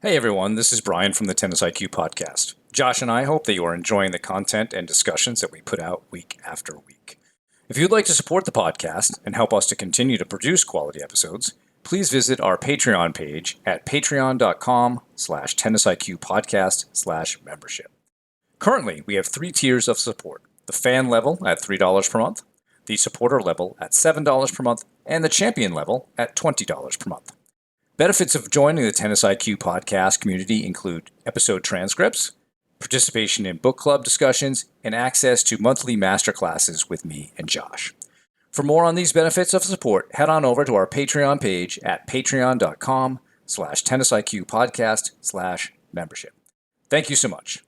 Hey everyone, this is Brian from the Tennis IQ podcast. Josh and I hope that you are enjoying the content and discussions that we put out week after week. If you'd like to support the podcast and help us to continue to produce quality episodes, please visit our Patreon page at patreon.com/tennisiqpodcast/membership. Currently, we have 3 tiers of support: the fan level at $3 per month, the supporter level at $7 per month, and the champion level at $20 per month. Benefits of joining the Tennis IQ podcast community include episode transcripts, participation in book club discussions, and access to monthly masterclasses with me and Josh. For more on these benefits of support, head on over to our Patreon page at patreon.com/tennisiqpodcast/membership. Thank you so much.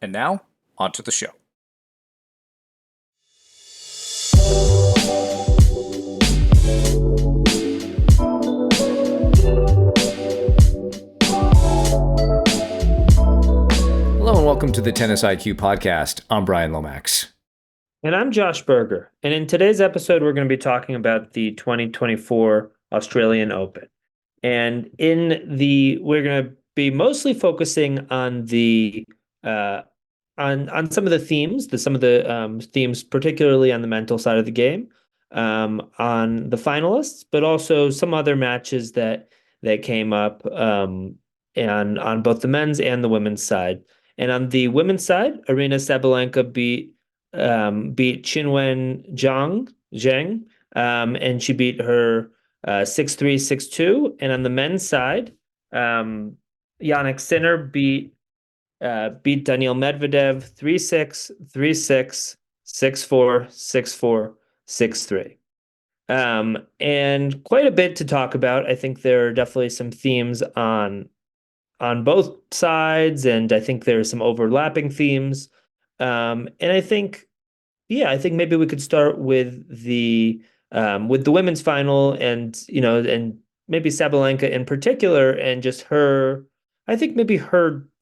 And now, on to the show. Hello and welcome to the Tennis IQ podcast. I'm Brian Lomax. And I'm Josh Berger. And in today's episode, we're going to be talking about the 2024 Australian Open. And we're going to be mostly focusing on the on some of the themes, themes, particularly on the mental side of the game, on the finalists, but also some other matches that came up, and on both the men's and the women's side. And on the women's side, Aryna Sabalenka beat Qinwen Zhang, and she beat her 6-3, 6-2. And on the men's side, Jannik Sinner beat Daniil Medvedev 3-6, 3-6, 6-4, 6-4, 6-3. And quite a bit to talk about. I think there are definitely some themes on both sides, and I think there are some overlapping themes. And I think maybe we could start with the women's final, and maybe Sabalenka in particular, and just her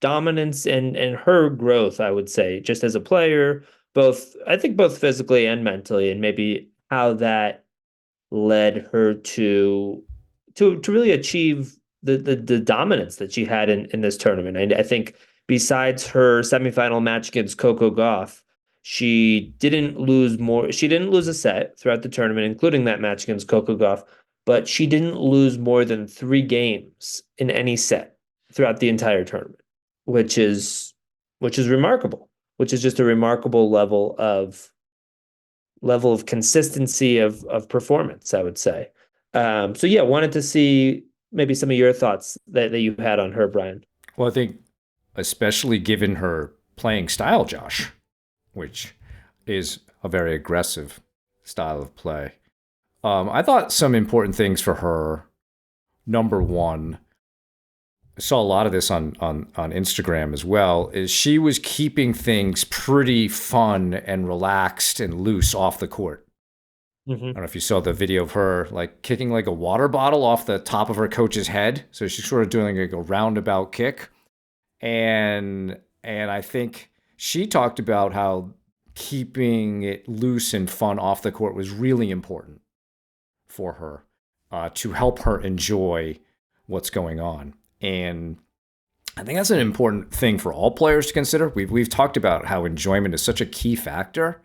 dominance and her growth, I would say, just as a player, both physically and mentally, and maybe how that led her to really achieve the dominance that she had in this tournament. I think besides her semifinal match against Coco Gauff, she didn't lose a set throughout the tournament, including that match against Coco Gauff, but she didn't lose more than 3 games in any set throughout the entire tournament, which is remarkable, which is just a remarkable level of consistency of performance, I would say. Wanted to see maybe some of your thoughts that you had on her, Brian. Well, I think especially given her playing style, Josh, which is a very aggressive style of play. I thought some important things for her. Number one, I saw a lot of this on Instagram as well, is she was keeping things pretty fun and relaxed and loose off the court. Mm-hmm. I don't know if you saw the video of her like kicking like a water bottle off the top of her coach's head. So she's sort of doing like a roundabout kick. And I think she talked about how keeping it loose and fun off the court was really important for her, to help her enjoy what's going on. And I think that's an important thing for all players to consider. We've talked about how enjoyment is such a key factor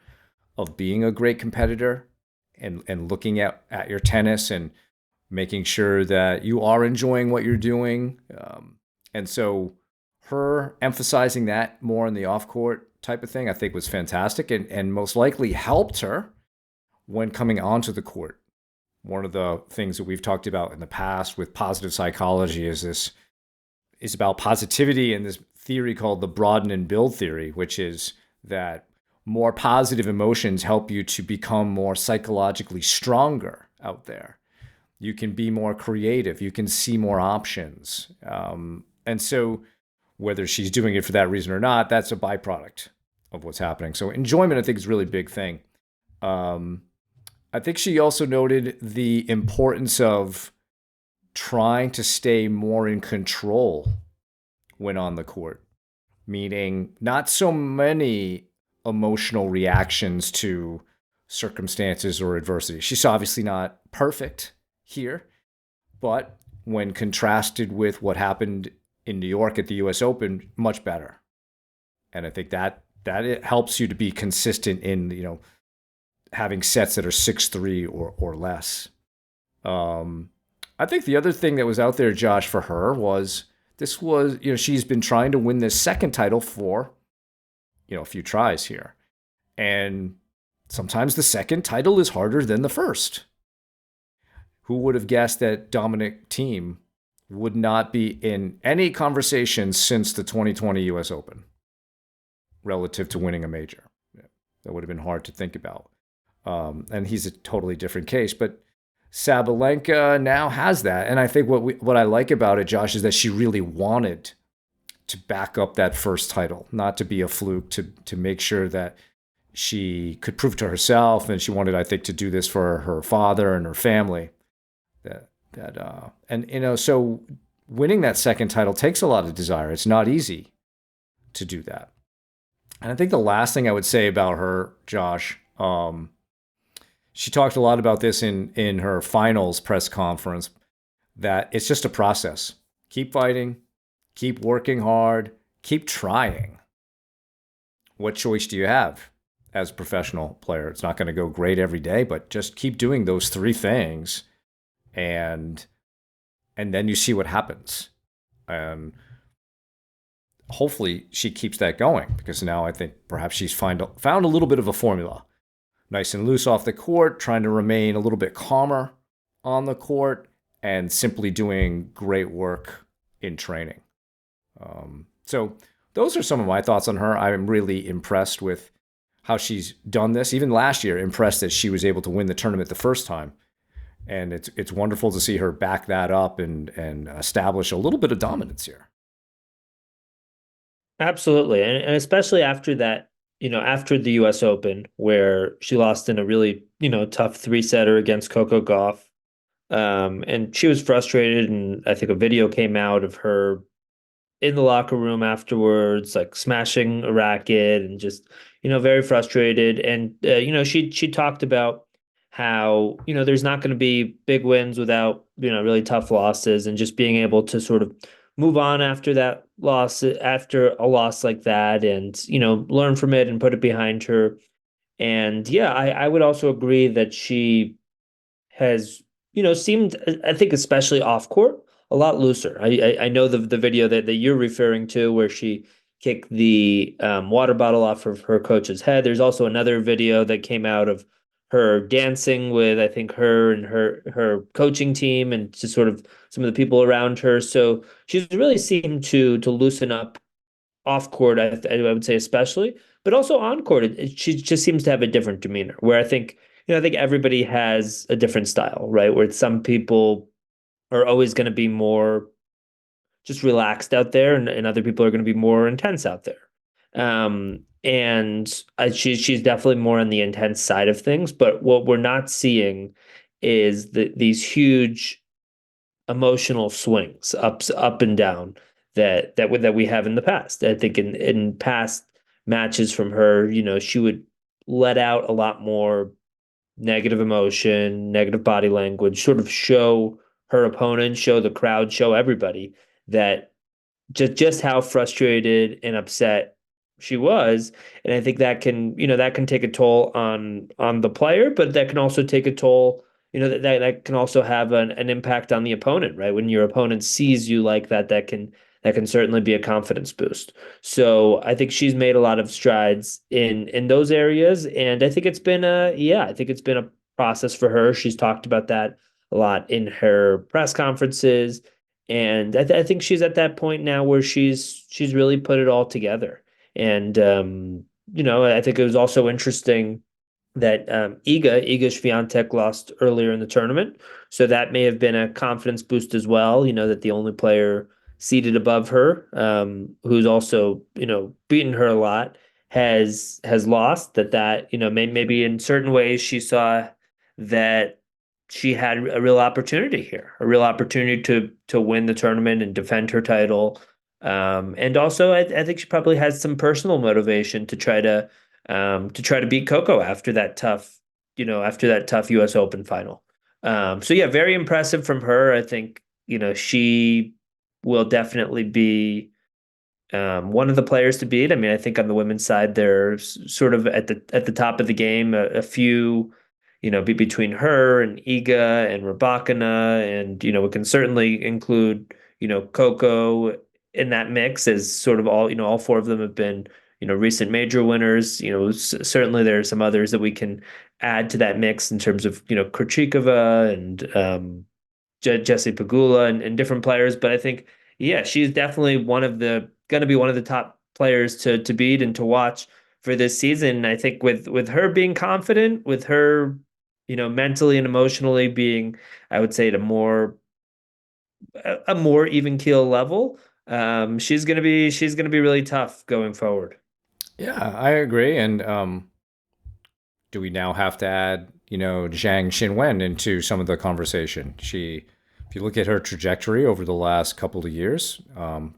of being a great competitor, and looking at your tennis and making sure that you are enjoying what you're doing. And so her emphasizing that more in the off-court type of thing, I think was fantastic, and most likely helped her when coming onto the court. One of the things that we've talked about in the past with positive psychology is about positivity, and this theory called the broaden and build theory, which is that more positive emotions help you to become more psychologically stronger out there. You can be more creative. You can see more options. And so whether she's doing it for that reason or not, that's a byproduct of what's happening. So enjoyment, I think, is a really big thing. I think she also noted the importance of trying to stay more in control when on the court, meaning not so many emotional reactions to circumstances or adversity. She's obviously not perfect here, but when contrasted with what happened in New York at the US Open much better. And I think that it helps you to be consistent in, having sets that are 6-3 or less. I think the other thing that was out there, Josh, for her was this was, she's been trying to win this second title for, a few tries here. And sometimes the second title is harder than the first. Who would have guessed that Dominic Thiem would not be in any conversation since the 2020 US Open relative to winning a major? That would have been hard to think about. And he's a totally different case. But Sabalenka now has that. And I think what I like about it, Josh, is that she really wanted to back up that first title, not to be a fluke, to make sure that she could prove to herself. And she wanted, I think, to do this for her father and her family. So winning that second title takes a lot of desire. It's not easy to do that. And I think the last thing I would say about her, Josh, she talked a lot about this in her finals press conference, that it's just a process. Keep fighting, keep working hard, keep trying. What choice do you have as a professional player? It's not going to go great every day, but just keep doing those three things, and then you see what happens. And hopefully she keeps that going, because now I think perhaps she's found a little bit of a formula. Nice and loose off the court, trying to remain a little bit calmer on the court, and simply doing great work in training. So those are some of my thoughts on her. I'm really impressed with how she's done this. Even last year, impressed that she was able to win the tournament the first time. And it's wonderful to see her back that up and establish a little bit of dominance here. Absolutely. And especially after that, after the US Open, where she lost in a really, tough three-setter against Coco Gauff. And she was frustrated, and I think a video came out of her in the locker room afterwards, like smashing a racket and just, very frustrated. And she talked about how, there's not going to be big wins without, really tough losses, and just being able to sort of move on after that loss, after a loss like that, and, learn from it and put it behind her. And yeah, I would also agree that she has, seemed, I think, especially off court, a lot looser. I know the video that you're referring to, where she kicked the water bottle off of her coach's head. There's also another video that came out of her dancing with, I think, her and her coaching team, and just sort of some of the people around her. So she's really seemed to loosen up off court, I would say, especially, but also on court. She just seems to have a different demeanor, where I think, I think everybody has a different style, right? Where some people are always going to be more just relaxed out there, and other people are going to be more intense out there. She's definitely more on the intense side of things. But what we're not seeing is these huge emotional swings, up and down, that we have in the past. I think in past matches from her, she would let out a lot more negative emotion, negative body language, sort of show her opponent, show the crowd, show everybody that just how frustrated and upset she was. And I think that can, that can take a toll on the player, but that can also take a toll, that can also have an impact on the opponent, right? When your opponent sees you like that, that can certainly be a confidence boost. So I think she's made a lot of strides in those areas, and I think it's been a process for her. She's talked about that a lot in her press conferences, and I think she's at that point now where she's really put it all together. And I think it was also interesting that Iga Swiatek lost earlier in the tournament, so that may have been a confidence boost as well. That the only player seated above her, who's also beaten her a lot, has lost. That maybe in certain ways she saw that she had a real opportunity here, a real opportunity to win the tournament and defend her title. And also, I think she probably has some personal motivation to try to beat Coco after that tough U.S. Open final. So yeah, very impressive from her. I think she will definitely be one of the players to beat. I mean, I think on the women's side, they're sort of at the top of the game. A few, be between her and Iga and Rybakina, and we can certainly include Coco in that mix, as sort of all four of them have been recent major winners. Certainly there are some others that we can add to that mix in terms of Krejcikova and Jesse Pegula and different players. But I think, yeah, she's definitely going to be one of the top players to beat and to watch for this season. I think with her being confident, with her, mentally and emotionally being, I would say, at a more even keel level, she's gonna be really tough going forward. Yeah, I agree. And do we now have to add, Zhang Qinwen into some of the conversation? If you look at her trajectory over the last couple of years,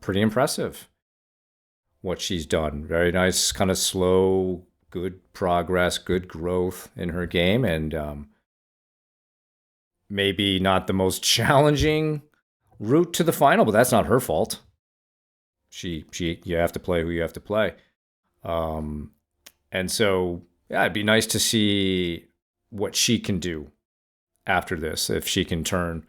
pretty impressive what she's done. Very nice, kind of slow, good progress, good growth in her game, and maybe not the most challenging route to the final, but that's not her fault. You have to play who you have to play. Um, and so, yeah, it'd be nice to see what she can do after this, if she can turn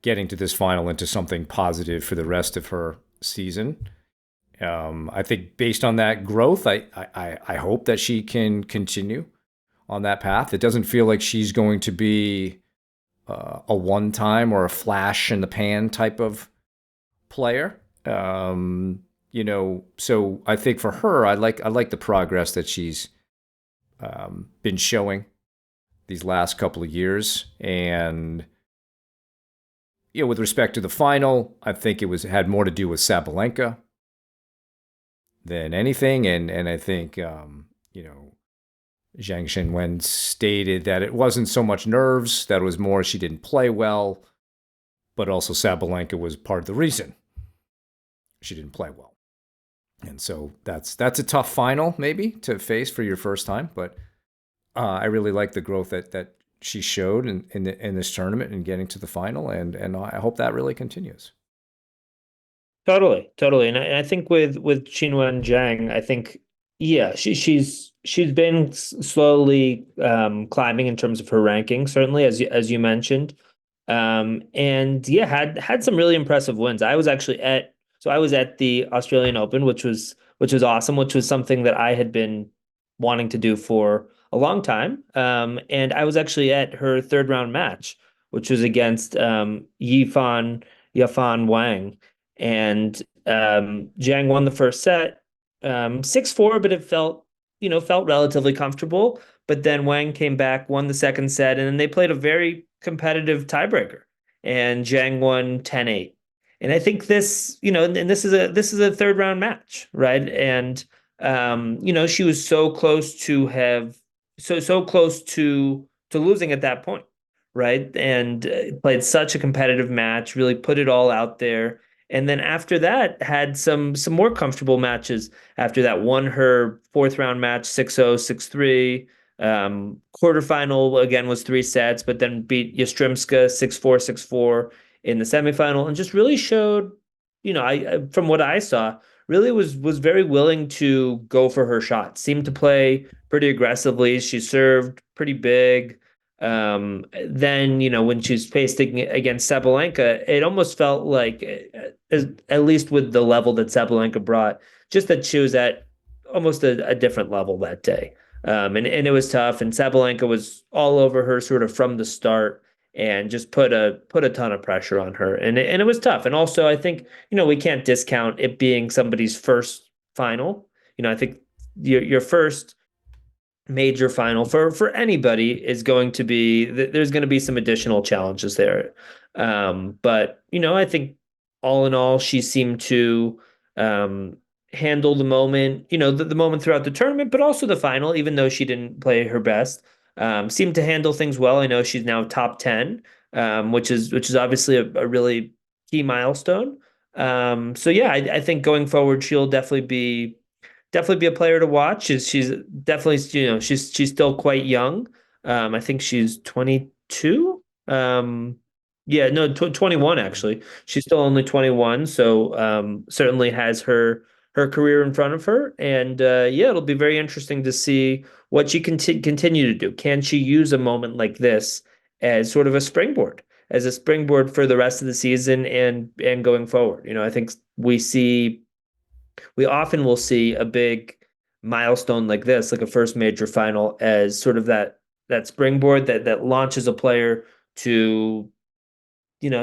getting to this final into something positive for the rest of her season. I think based on that growth, I hope that she can continue on that path. It doesn't feel like she's going to be a one time or a flash in the pan type of player. So I think for her, I like the progress that she's been showing these last couple of years. And with respect to the final, I think it had more to do with Sabalenka than anything. And I think Zhang Qinwen stated that it wasn't so much nerves, that it was more she didn't play well, but also Sabalenka was part of the reason she didn't play well. And so that's a tough final maybe to face for your first time, but I really like the growth that she showed in this tournament and getting to the final, and I hope that really continues. Totally, totally. And I think with Qinwen Zhang, I think, yeah, she's been slowly climbing in terms of her ranking, certainly as you mentioned. And yeah, had some really impressive wins. I was at the Australian Open, which was awesome, which was something that I had been wanting to do for a long time. And I was actually at her third round match, which was against Yafan Wang. And Jiang won the first set, 6-4, but it felt relatively comfortable. But then Wang came back, won the second set, and then they played a very competitive tiebreaker, and Jiang won 10-8. And I think and this is a third round match, right? And she was so close to losing at that point, right? And played such a competitive match, really put it all out there. And then after that, had some more comfortable matches. After that, won her fourth round match 6-0, 6-3. Quarterfinal again was three sets, but then beat Yastrzemska 6-4, 6-4 in the semifinal, and just really showed, from what I saw, really was very willing to go for her shot. Seemed to play pretty aggressively. She served pretty big. Then, when she's facing against Sabalenka, it almost felt like, at least with the level that Sabalenka brought, just that she was at almost a different level that day. And it was tough. And Sabalenka was all over her sort of from the start and just put a ton of pressure on her. And it was tough. And also, I think, we can't discount it being somebody's first final. I think your first major final for anybody is going to be there's going to be some additional challenges there. But I think all in all, she seemed to handle the moment, the moment throughout the tournament, but also the final, even though she didn't play her best. Seemed to handle things well. I know she's now top 10, which is obviously a really key milestone. So yeah, I think going forward, she'll definitely be a player to watch. She's definitely, she's still quite young. I think she's 22. Yeah, no, 21 actually. She's still only 21, so certainly has her career in front of her. And yeah, it'll be very interesting to see what she can continue to do. Can she use a moment like this as sort of a springboard, as a springboard for the rest of the season and going forward? I think we often will see a big milestone like this, like a first major final, as sort of that springboard that launches a player to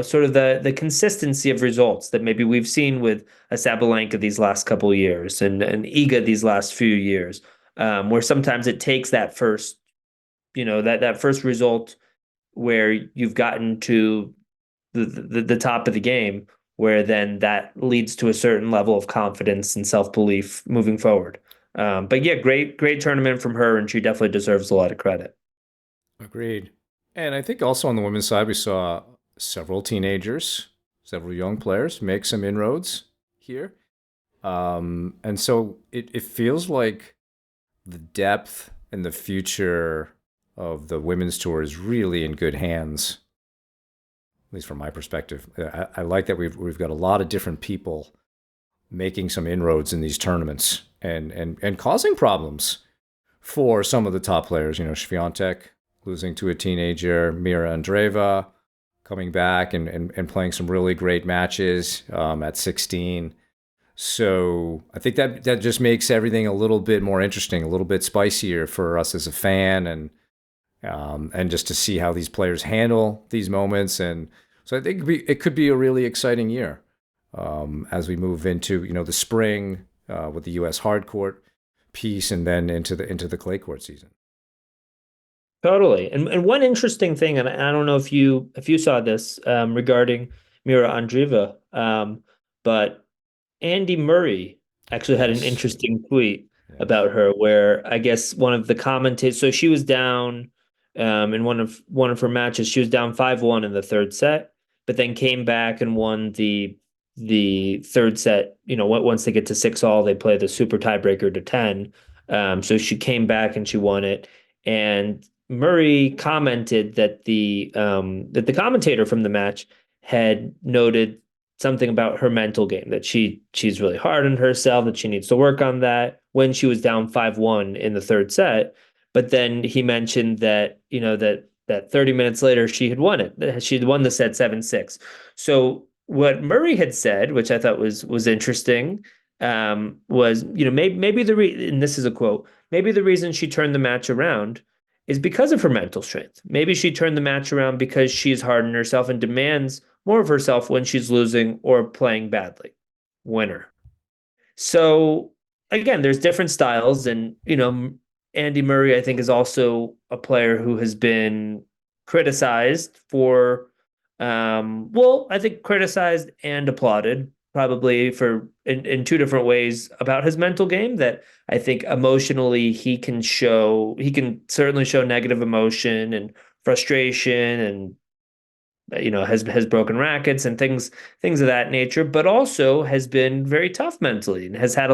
sort of the consistency of results that maybe we've seen with a Sabalenka these last couple of years and Iga these last few years, where sometimes it takes that first, that first result where you've gotten to the top of the game, where then that leads to a certain level of confidence and self-belief moving forward. But yeah, great tournament from her, and she definitely deserves a lot of credit. Agreed. And I think also on the women's side, we saw several teenagers, several young players make some inroads here. And so it feels like the depth and the future of the women's tour is really in good hands, at least from my perspective. I like that we've got a lot of different people making some inroads in these tournaments and causing problems for some of the top players. Swiatek losing to a teenager, Mira Andreeva coming back and playing some really great matches at 16. So I think that just makes everything a little bit more interesting, a little bit spicier for us as a fan, and just to see how these players handle these moments. And so I think it could be a really exciting year as we move into the spring with the U.S. hardcourt piece, and then into the clay court season. Totally. And one interesting thing, and I don't know if you saw this regarding Mira Andreeva, but Andy Murray actually had an Yes, interesting tweet yes. about her where I guess one of the commentators, so she was down in one of her matches, she was down 5-1 in the third set, but then came back and won the third set. Once they get to 6-all, they play the super tiebreaker to 10. So she came back and she won it. And Murray commented that the commentator from the match had noted something about her mental game, that she's really hard on herself, that she needs to work on that when she was down 5-1 in the third set. But then he mentioned that, that 30 minutes later she had won it. She had won the set 7-6. So what Murray had said, which I thought was interesting, was, maybe and this is a quote, maybe the reason she turned the match around is because of her mental strength. Maybe she turned the match around because she's hard on herself and demands more of herself when she's losing or playing badly. Winner. So again, there's different styles, and Andy Murray, I think, is also a player who has been criticized for, well, I think criticized and applauded probably for in two different ways about his mental game. That I think emotionally he can certainly show negative emotion and frustration and has broken rackets and things of that nature, but also has been very tough mentally and has had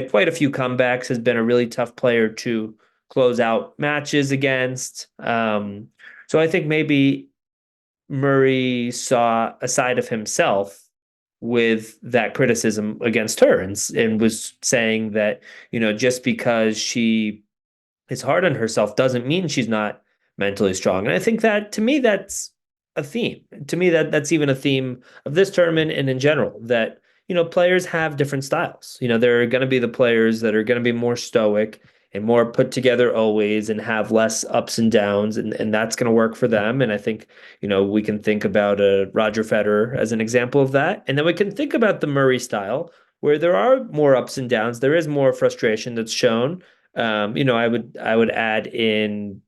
quite a few comebacks, has been a really tough player to close out matches against. So I think maybe Murray saw a side of himself with that criticism against her, and was saying that, just because she is hard on herself doesn't mean she's not mentally strong. And I think that, to me, that's a theme. To me, that's even a theme of this tournament and in general, that, players have different styles. There are going to be the players that are going to be more stoic and more put together always and have less ups and downs, and that's going to work for them. And I think, we can think about a Roger Federer as an example of that. And then we can think about the Murray style, where there are more ups and downs. There is more frustration that's shown. I would add in,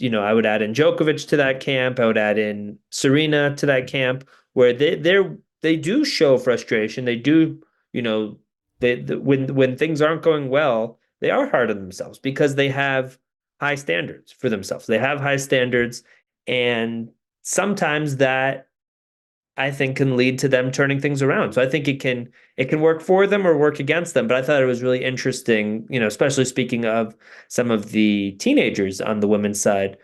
I would add in Djokovic to that camp. I would add in Serena to that camp, where they do show frustration. They do, you know, when things aren't going well, they are hard on themselves because they have high standards for themselves. They have high standards, and sometimes that, I think, can lead to them turning things around. So I think it can work for them or work against them. But I thought it was really interesting, especially speaking of some of the teenagers on the women's side.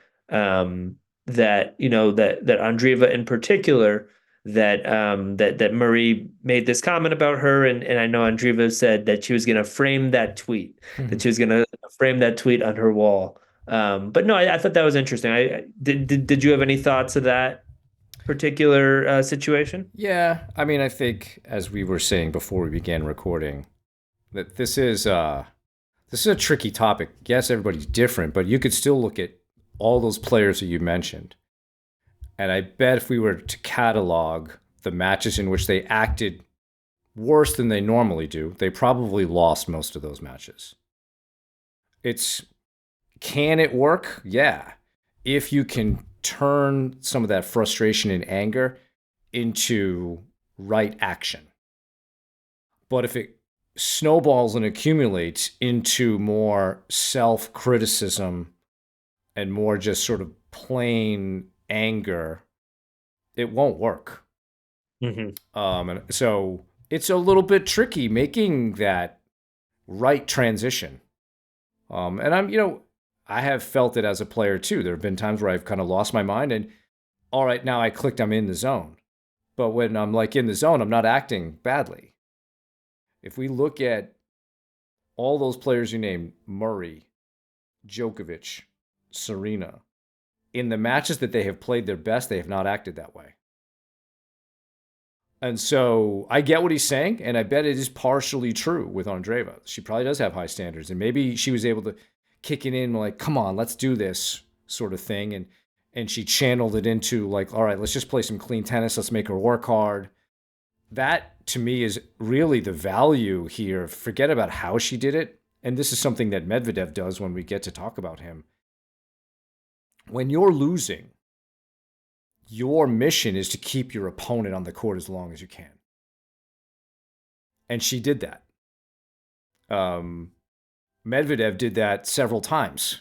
that that Andrieva in particular, that Murray made this comment about her, and I know Andrieva said that she was going to frame that tweet, that she was going to frame that tweet on her wall. But no, I thought that was interesting. Did you have any thoughts of that particular situation? Yeah, I mean, I think as we were saying before we began recording, that this is a tricky topic. Yes, everybody's different, but you could still look at all those players that you mentioned. And I bet if we were to catalog the matches in which they acted worse than they normally do, they probably lost most of those matches. It's Can it work? Yeah. If you can turn some of that frustration and anger into right action. But if it snowballs and accumulates into more self criticism and more just sort of plain anger, it won't work. And so it's a little bit tricky making that right transition. And I have felt it as a player too. There have been times where I've kind of lost my mind and all right, now I clicked, I'm in the zone. But when I'm like in the zone, I'm not acting badly. If we look at all those players you named, Murray, Djokovic, Serena, in the matches that they have played their best, they have not acted that way. And so I get what he's saying, and I bet it is partially true with Andreeva. She probably does have high standards, and maybe she was able to kick it in like, come on, let's do this sort of thing. And she channeled it into like, all right, let's just play some clean tennis. Let's make her work hard. That to me is really the value here. Forget about how she did it. And this is something that Medvedev does when we get to talk about him. When you're losing, your mission is to keep your opponent on the court as long as you can. And she did that. Medvedev did that several times.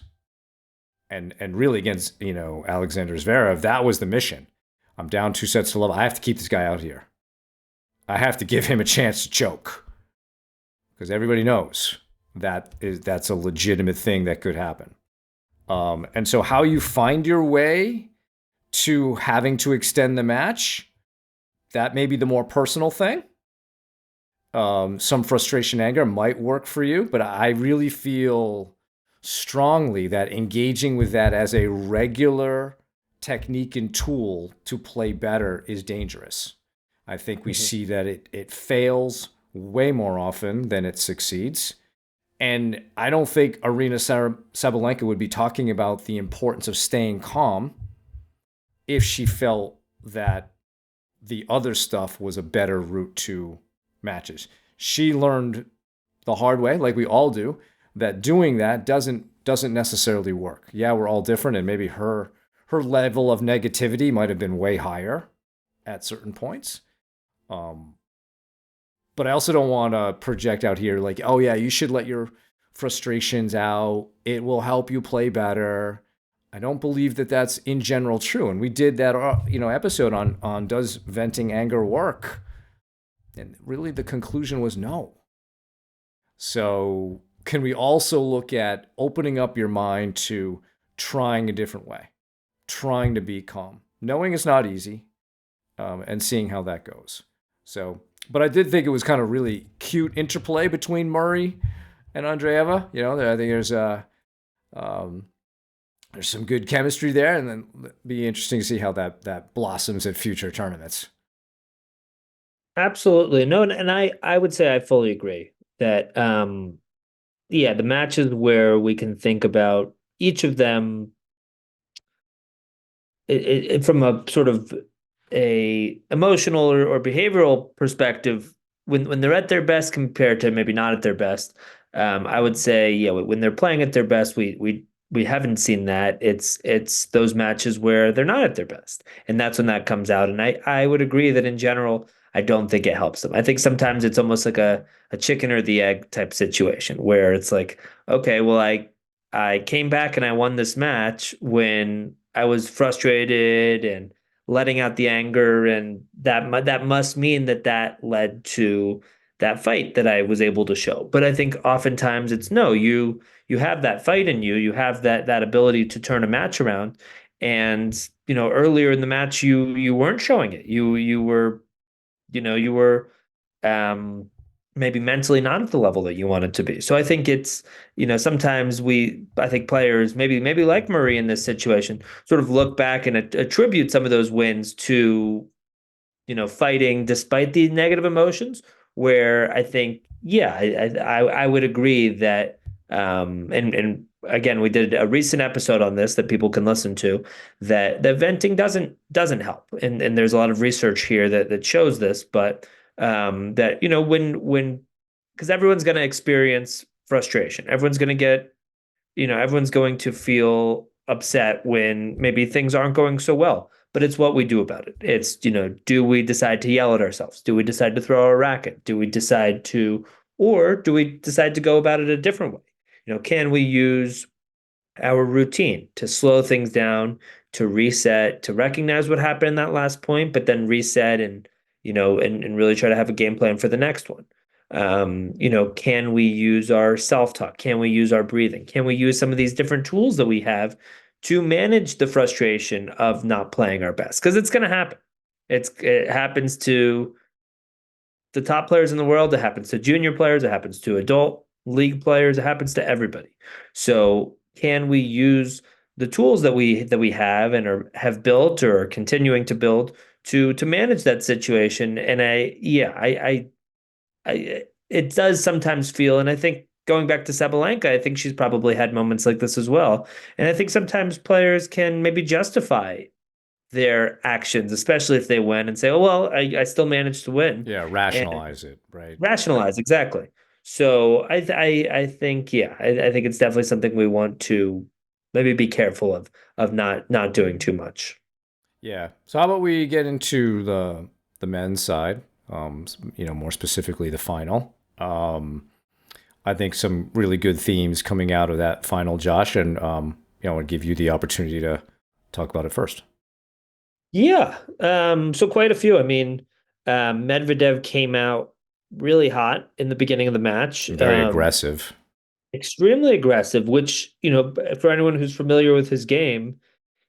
And really against, Alexander Zverev, that was the mission. I'm down 2-0. I have to keep this guy out here. I have to give him a chance to choke. Because everybody knows that's a legitimate thing that could happen. And so how you find your way to having to extend the match, that may be the more personal thing. Some frustration, anger might work for you, but I really feel strongly that engaging with that as a regular technique and tool to play better is dangerous. I think we see that it fails way more often than it succeeds. And I don't think Aryna Sabalenka would be talking about the importance of staying calm if she felt that the other stuff was a better route to matches. She learned the hard way, like we all do, that doing that doesn't necessarily work. Yeah, we're all different, and maybe her level of negativity might have been way higher at certain points. But I also don't want to project out here like, oh yeah, you should let your frustrations out. It will help you play better. I don't believe that that's in general true. And we did that, episode on does venting anger work? And really the conclusion was no. So can we also look at opening up your mind to trying a different way, trying to be calm, knowing it's not easy, and seeing how that goes. So, but I did think it was kind of really cute interplay between Murray and Andreeva. I think there's some good chemistry there, and then it'll be interesting to see how that blossoms at future tournaments. Absolutely. No, and I would say I fully agree that the matches where we can think about each of them from a sort of a emotional or behavioral perspective, when they're at their best compared to maybe not at their best, I would say when they're playing at their best, we haven't seen that. It's those matches where they're not at their best, and that's when that comes out. And I would agree that in general, I don't think it helps them. I think sometimes it's almost like a chicken or the egg type situation where it's like, okay, well, I came back and I won this match when I was frustrated and letting out the anger, and that must mean that led to that fight that I was able to show. But I think oftentimes it's no, you have that fight in you have that ability to turn a match around, And earlier in the match, you weren't showing it. You were you were um, maybe mentally not at the level that you wanted to be. So I think it's, sometimes I think players maybe like Murray in this situation sort of look back and attribute some of those wins to, fighting despite the negative emotions, where I think, yeah, I would agree that, and again, we did a recent episode on this that people can listen to, that venting doesn't help. And there's a lot of research here that shows this, but that, when because everyone's going to experience frustration. Everyone's going to feel upset when maybe things aren't going so well, but it's what we do about it. It's, do we decide to yell at ourselves? Do we decide to throw a racket? Or do we decide to go about it a different way? Can we use our routine to slow things down, to reset, to recognize what happened in that last point, but then reset and, and really try to have a game plan for the next one? Can we use our self-talk? Can we use our breathing? Can we use some of these different tools that we have to manage the frustration of not playing our best? Because it's going to happen. It happens to the top players in the world. It happens to junior players. It happens to adult league players. It happens to everybody. So can we use the tools that we have and have built or are continuing to build to manage that situation? And it does sometimes feel, and I think going back to Sabalenka, I think she's probably had moments like this as well. And I think sometimes players can maybe justify their actions, especially if they win and say, "Oh well, I still managed to win." Yeah, And rationalize it, right? rationalize exactly. So I think, yeah, I think it's definitely something we want to maybe be careful of not doing too much. Yeah. So how about we get into the men's side? More specifically the final. I think some really good themes coming out of that final, Josh, and I want to give you the opportunity to talk about it first. Yeah. So quite a few. I mean, Medvedev came out really hot in the beginning of the match. Very aggressive. Extremely aggressive, which, for anyone who's familiar with his game,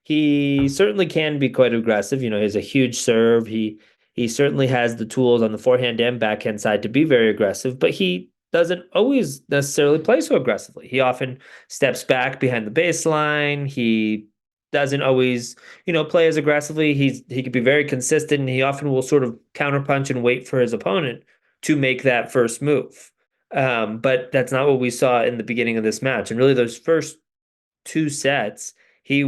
he certainly can be quite aggressive. He has a huge serve. He certainly has the tools on the forehand and backhand side to be very aggressive, but he doesn't always necessarily play so aggressively. He often steps back behind the baseline. He doesn't always, play as aggressively. He could be very consistent, and he often will sort of counterpunch and wait for his opponent to make that first move. But that's not what we saw in the beginning of this match. And really, those first two sets, he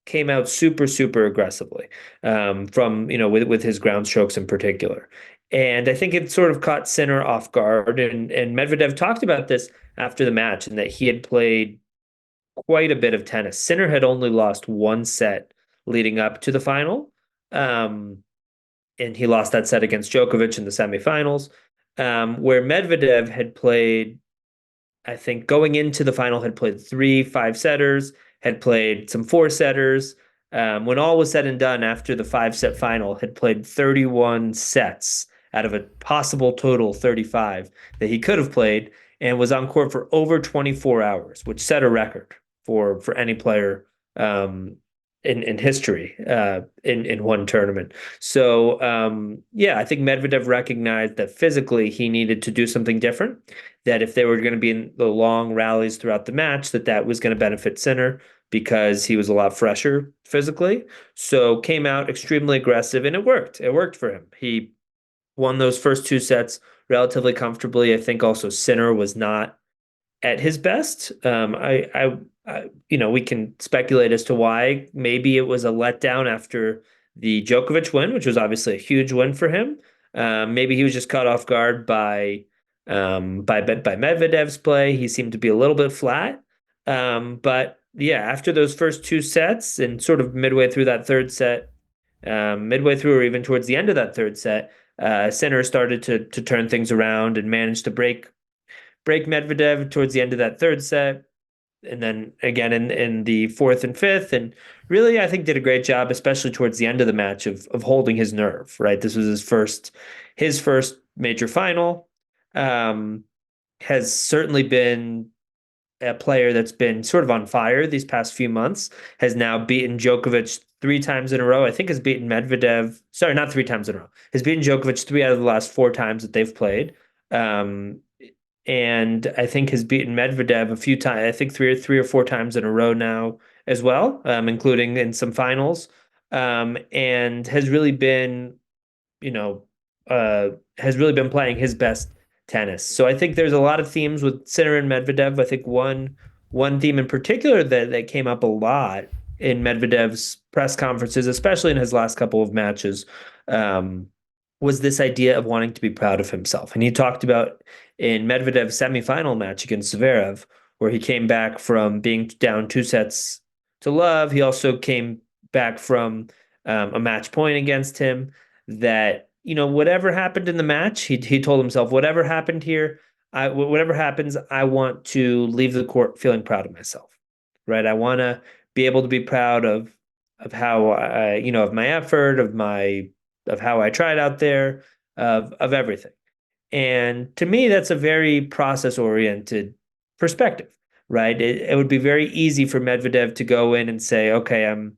came out super, super aggressively, from, with his ground strokes in particular. And I think it sort of caught Sinner off guard. And Medvedev talked about this after the match, and that he had played quite a bit of tennis. Sinner had only lost one set leading up to the final. Um, and he lost that set against Djokovic in the semifinals, where Medvedev had played, I think going into the final, had played three five-setters, had played some four-setters. When all was said and done, after the five-set final, had played 31 sets out of a possible total 35 that he could have played, and was on court for over 24 hours, which set a record for any player, in history, in one tournament. So yeah, I think Medvedev recognized that physically he needed to do something different. That if they were going to be in the long rallies throughout the match, that was going to benefit Sinner because he was a lot fresher physically. So came out extremely aggressive, and it worked. It worked for him. He won those first two sets relatively comfortably. I think also Sinner was not at his best. We can speculate as to why. Maybe it was a letdown after the Djokovic win, which was obviously a huge win for him. Maybe he was just caught off guard by Medvedev's play. He seemed to be a little bit flat. But yeah, after those first two sets and sort of midway through that third set, midway through or even towards the end of that third set, Sinner started to turn things around and managed to break Medvedev towards the end of that third set, and then again in the fourth and fifth, and really I think did a great job, especially towards the end of the match, of holding his nerve. Right, this was his first major final. Has certainly been a player that's been sort of on fire these past few months, has now beaten Djokovic 3 times in a row. I think has beaten Medvedev. Sorry, not 3 times in a row. Has beaten Djokovic 3 out of the last 4 times that they've played. Um, and I think has beaten Medvedev a few times. I think three or 4 times in a row now as well, including in some finals. And has really been, you know, has really been playing his best tennis. So I think there's a lot of themes with Sinner and Medvedev. I think one theme in particular that came up a lot in Medvedev's press conferences, especially in his last couple of matches, um, was this idea of wanting to be proud of himself. And he talked about in Medvedev's semifinal match against Zverev, where he came back from being down 2 sets to love. He also came back from a match point against him that, whatever happened in the match, he told himself, whatever happened here, whatever happens, I want to leave the court feeling proud of myself, right? I want to be able to be proud of how of my effort, of how I tried out there, of everything. And to me, that's a very process oriented perspective, right? It would be very easy for Medvedev to go in and say, okay, I'm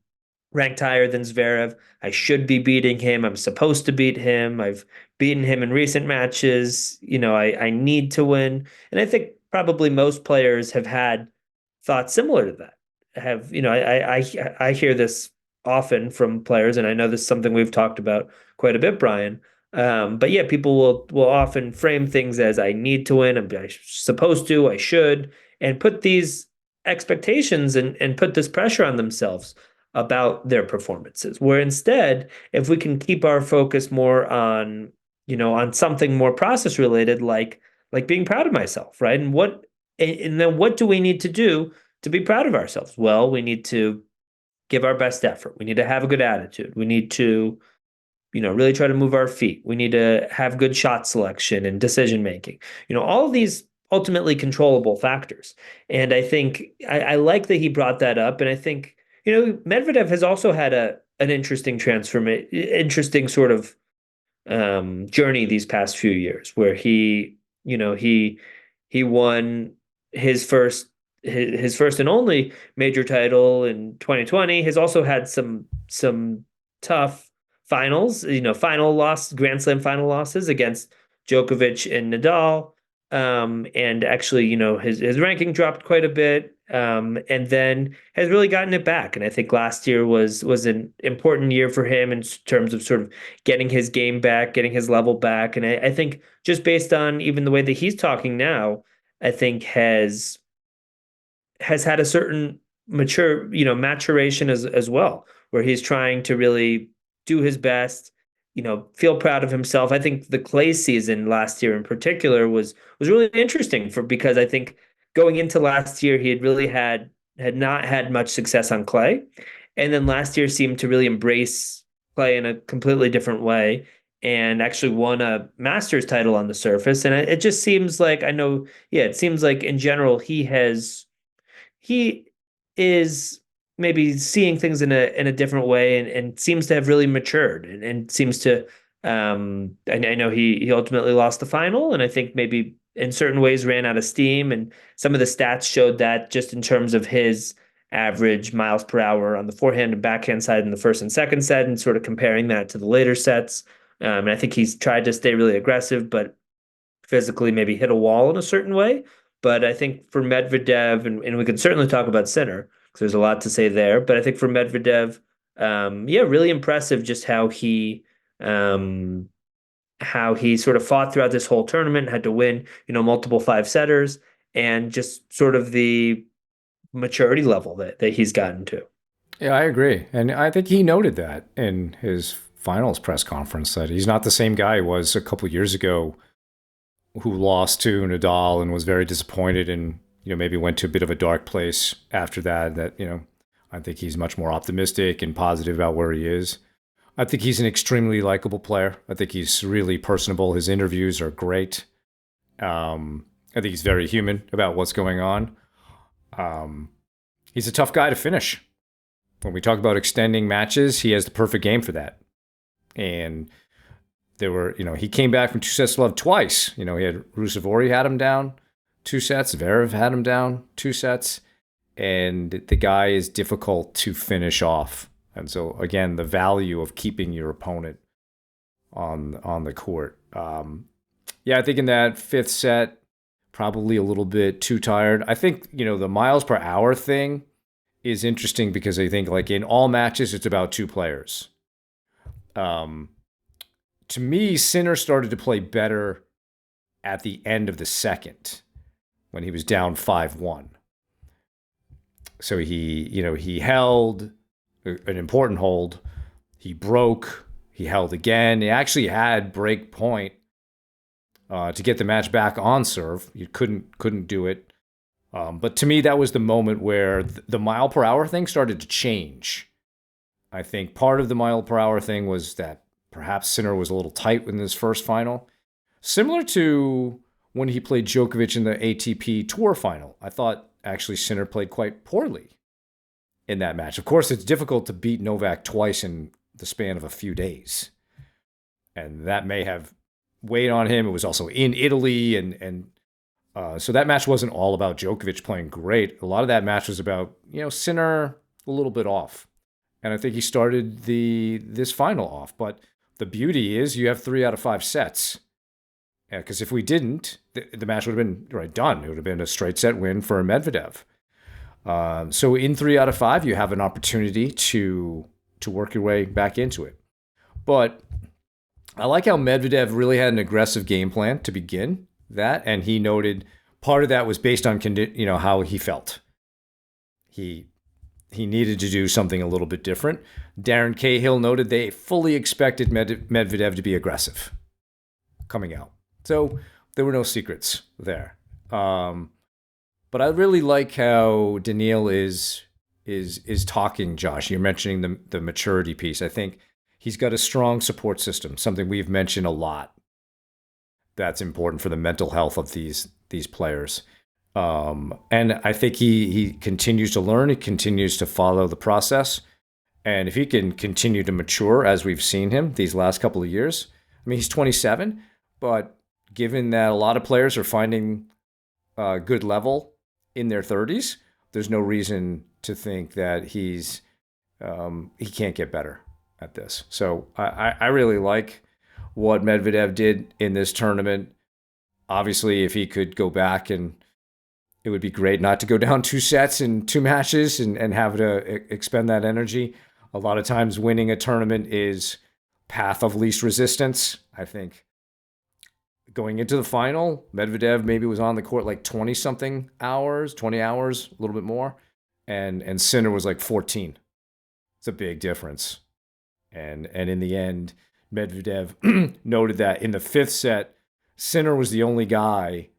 ranked higher than Zverev. I should be beating him. I'm supposed to beat him. I've beaten him in recent matches. I need to win. And I think probably most players have had thoughts similar to that. I hear this often from players, and I know this is something we've talked about quite a bit, Brian. But yeah, people will often frame things as I need to win. I'm supposed to, I should, and put these expectations and put this pressure on themselves about their performances. Where instead, if we can keep our focus more on something more process related, like being proud of myself, right? And then what do we need to do to be proud of ourselves? Well, we need to give our best effort. We need to have a good attitude. We need to, really try to move our feet. We need to have good shot selection and decision making. All of these ultimately controllable factors. And I think I like that he brought that up. And I think, Medvedev has also had an interesting interesting sort of journey these past few years, where he won his first and only major title in 2020. Has also had some tough finals, Grand Slam final losses against Djokovic and Nadal. And actually, his ranking dropped quite a bit. And then has really gotten it back. And I think last year was an important year for him in terms of sort of getting his game back, getting his level back. And I think just based on even the way that he's talking now, I think has had a certain maturation as well, where he's trying to really do his best, feel proud of himself. I think the clay season last year in particular was really interesting because I think going into last year, he had not had much success on clay. And then last year seemed to really embrace clay in a completely different way and actually won a Masters title on the surface. And it just seems like, it seems like in general, he is maybe seeing things in a different way and seems to have really matured and seems to, I know he ultimately lost the final, and I think maybe in certain ways ran out of steam. And some of the stats showed that just in terms of his average miles per hour on the forehand and backhand side in the first and second set, and sort of comparing that to the later sets. And I think he's tried to stay really aggressive, but physically maybe hit a wall in a certain way. But I think for Medvedev, and we can certainly talk about Sinner, because there's a lot to say there. But I think for Medvedev, really impressive just how he sort of fought throughout this whole tournament, had to win, multiple 5-setters, and just sort of the maturity level that he's gotten to. Yeah, I agree. And I think he noted that in his finals press conference, that he's not the same guy he was a couple years ago, who lost to Nadal and was very disappointed and, maybe went to a bit of a dark place after that, I think he's much more optimistic and positive about where he is. I think he's an extremely likable player. I think he's really personable. His interviews are great. I think he's very human about what's going on. He's a tough guy to finish. When we talk about extending matches, he has the perfect game for that. And there were, he came back from 2 sets to love twice. He had Rusevori had him down. two sets. Zverev had him down 2 sets, and the guy is difficult to finish off. And so again, the value of keeping your opponent on the court. Yeah, I think in that fifth set, probably a little bit too tired. I think, the miles per hour thing is interesting because I think like in all matches, it's about two players. To me, Sinner started to play better at the end of the second when he was down 5-1. So he held an important hold. He broke. He held again. He actually had break point to get the match back on serve. You couldn't do it. But to me, that was the moment where the mile per hour thing started to change. I think part of the mile per hour thing was that perhaps Sinner was a little tight in his first final. Similar to when he played Djokovic in the ATP Tour final. I thought actually Sinner played quite poorly in that match. Of course, it's difficult to beat Novak twice in the span of a few days. And that may have weighed on him. It was also in Italy. And so that match wasn't all about Djokovic playing great. A lot of that match was about, Sinner a little bit off. And I think he started this final off. But the beauty is you have 3 out of 5 sets. Because if we didn't, the match would have been done. It would have been a straight set win for Medvedev. So in 3 out of 5, you have an opportunity to work your way back into it. But I like how Medvedev really had an aggressive game plan to begin that, and he noted part of that was based on how he felt. He needed to do something a little bit different. Darren Cahill noted they fully expected Medvedev to be aggressive coming out. So there were no secrets there. But I really like how Daniil is talking, Josh. You're mentioning the maturity piece. I think he's got a strong support system, something we've mentioned a lot. That's important for the mental health of these players. And I think he continues to learn. He continues to follow the process. And if he can continue to mature as we've seen him these last couple of years, I mean, he's 27, but given that a lot of players are finding a good level in their 30s, there's no reason to think that he can't get better at this. So I really like what Medvedev did in this tournament. Obviously, if he could go back, and it would be great not to go down 2 sets in 2 matches and have to expend that energy. A lot of times winning a tournament is path of least resistance. I think going into the final, Medvedev maybe was on the court like 20 hours, a little bit more. And Sinner was like 14. It's a big difference. And in the end, Medvedev noted that in the 5th set, Sinner was the only guy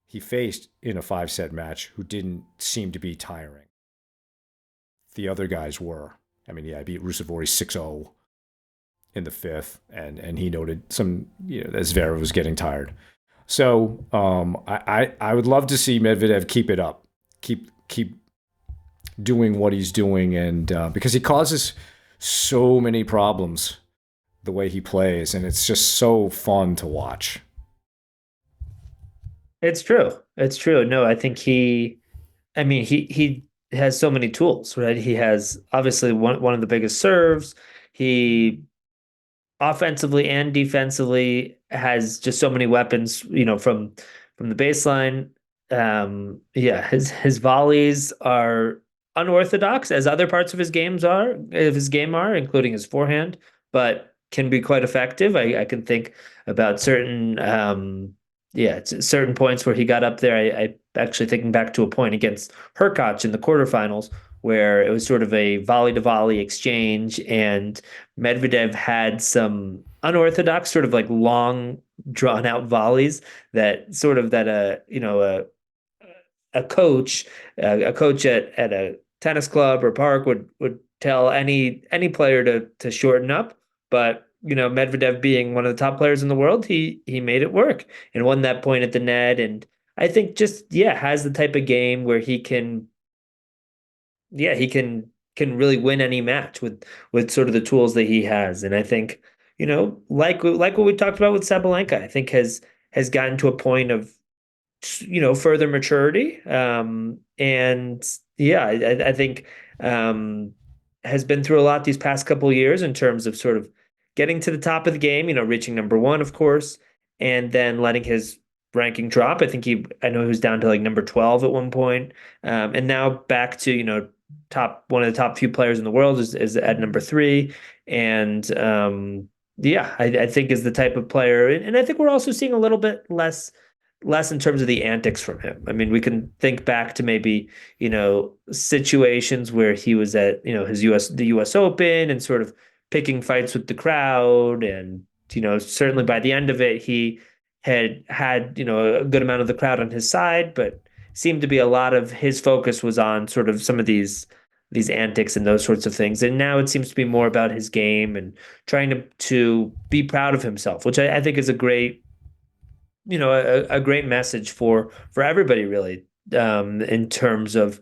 he faced in a 5-set match who didn't seem to be tiring. The other guys were. I mean, yeah, I beat Ruusuvuori 6-0 in the 5th, and he noted that Zverev was getting tired. So I would love to see Medvedev keep it up, keep doing what he's doing, and because he causes so many problems the way he plays, and it's just so fun to watch. It's true. It's true. No, I think he has so many tools, right? He has obviously one of the biggest serves. He offensively and defensively has just so many weapons, from the baseline. His volleys are unorthodox as other parts of his game are, including his forehand, but can be quite effective. I can think about certain certain points where he got up there. I actually thinking back to a point against Hurkacz in the quarterfinals where it was sort of a volley to volley exchange, and Medvedev had some unorthodox, sort of like long drawn out volleys that a coach at a tennis club or park would tell any player to shorten up, but Medvedev being one of the top players in the world, he made it work and won that point at the net. And I think has the type of game where he can really win any match with sort of the tools that he has. And I think, like what we talked about with Sabalenka, I think has gotten to a point of further maturity. And yeah, I think has been through a lot these past couple of years in terms of sort of getting to the top of the game, reaching number one, of course, and then letting his ranking drop. I know he was down to like number 12 at one point. And now back to, one of the top few players in the world is at number three. And yeah, I think is the type of player. And I think we're also seeing a little bit less in terms of the antics from him. I mean, we can think back to maybe, situations where he was at, the US Open and sort of picking fights with the crowd. And, certainly by the end of it, he had, a good amount of the crowd on his side, but seemed to be a lot of his focus was on sort of some of these antics and those sorts of things. And now it seems to be more about his game and trying to be proud of himself, which I think is a great a great message for everybody really, in terms of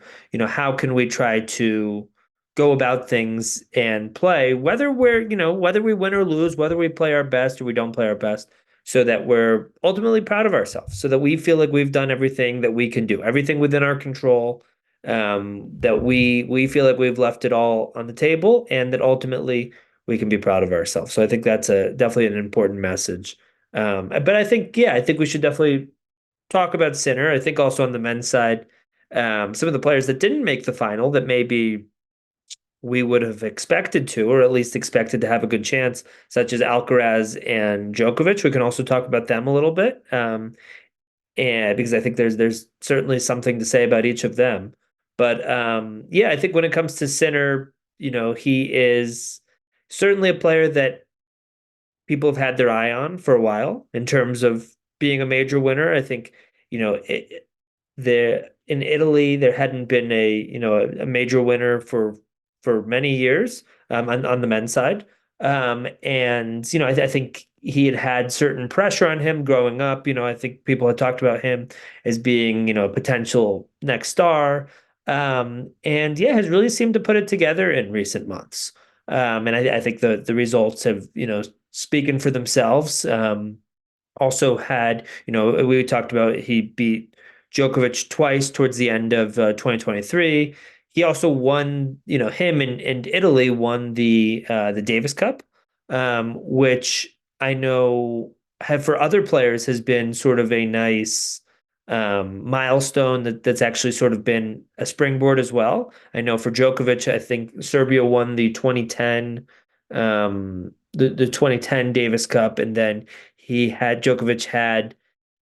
how can we try to go about things and play, whether we win or lose, whether we play our best or we don't play our best, so that we're ultimately proud of ourselves, so that we feel like we've done everything that we can do, everything within our control, that we feel like we've left it all on the table, and that ultimately we can be proud of ourselves. So I think that's a definitely an important message. But I think, yeah, I think we should definitely talk about Sinner. I think also on the men's side, some of the players that didn't make the final that maybe we would have expected to, or at least expected to have a good chance, such as Alcaraz and Djokovic. We can also talk about them a little bit, and because I think there's certainly something to say about each of them. But yeah, I think when it comes to Sinner, he is certainly a player that people have had their eye on for a while in terms of being a major winner. I think, there in Italy there hadn't been a major winner for many years, on the men's side. And I think he had certain pressure on him growing up. I think people had talked about him as being, a potential next star. And yeah, has really seemed to put it together in recent months. And I think the results have, speaking for themselves. Also had, we talked about he beat Djokovic twice towards the end of 2023. He also won, him and Italy won the Davis Cup, which I know have for other players has been sort of a nice milestone that's actually sort of been a springboard as well. I know for Djokovic, I think Serbia won the 2010 the 2010 Davis Cup, and then Djokovic had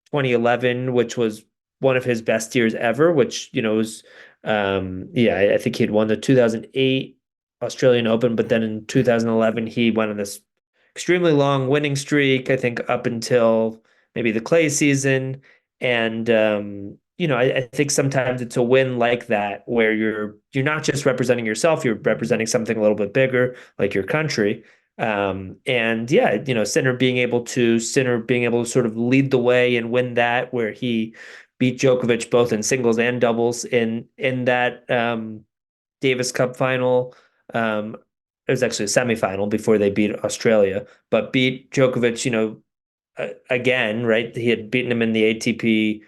2011, which was one of his best years ever, which was yeah, I think he'd won the 2008 Australian Open, but then in 2011 he went on this extremely long winning streak, I think up until maybe the clay season. And I think sometimes it's a win like that where you're not just representing yourself, you're representing something a little bit bigger, like your country. And yeah, Sinner being able to sort of lead the way and win that, where he beat Djokovic both in singles and doubles in that Davis Cup final. It was actually a semifinal before they beat Australia, but beat Djokovic, again, right? He had beaten him in the ATP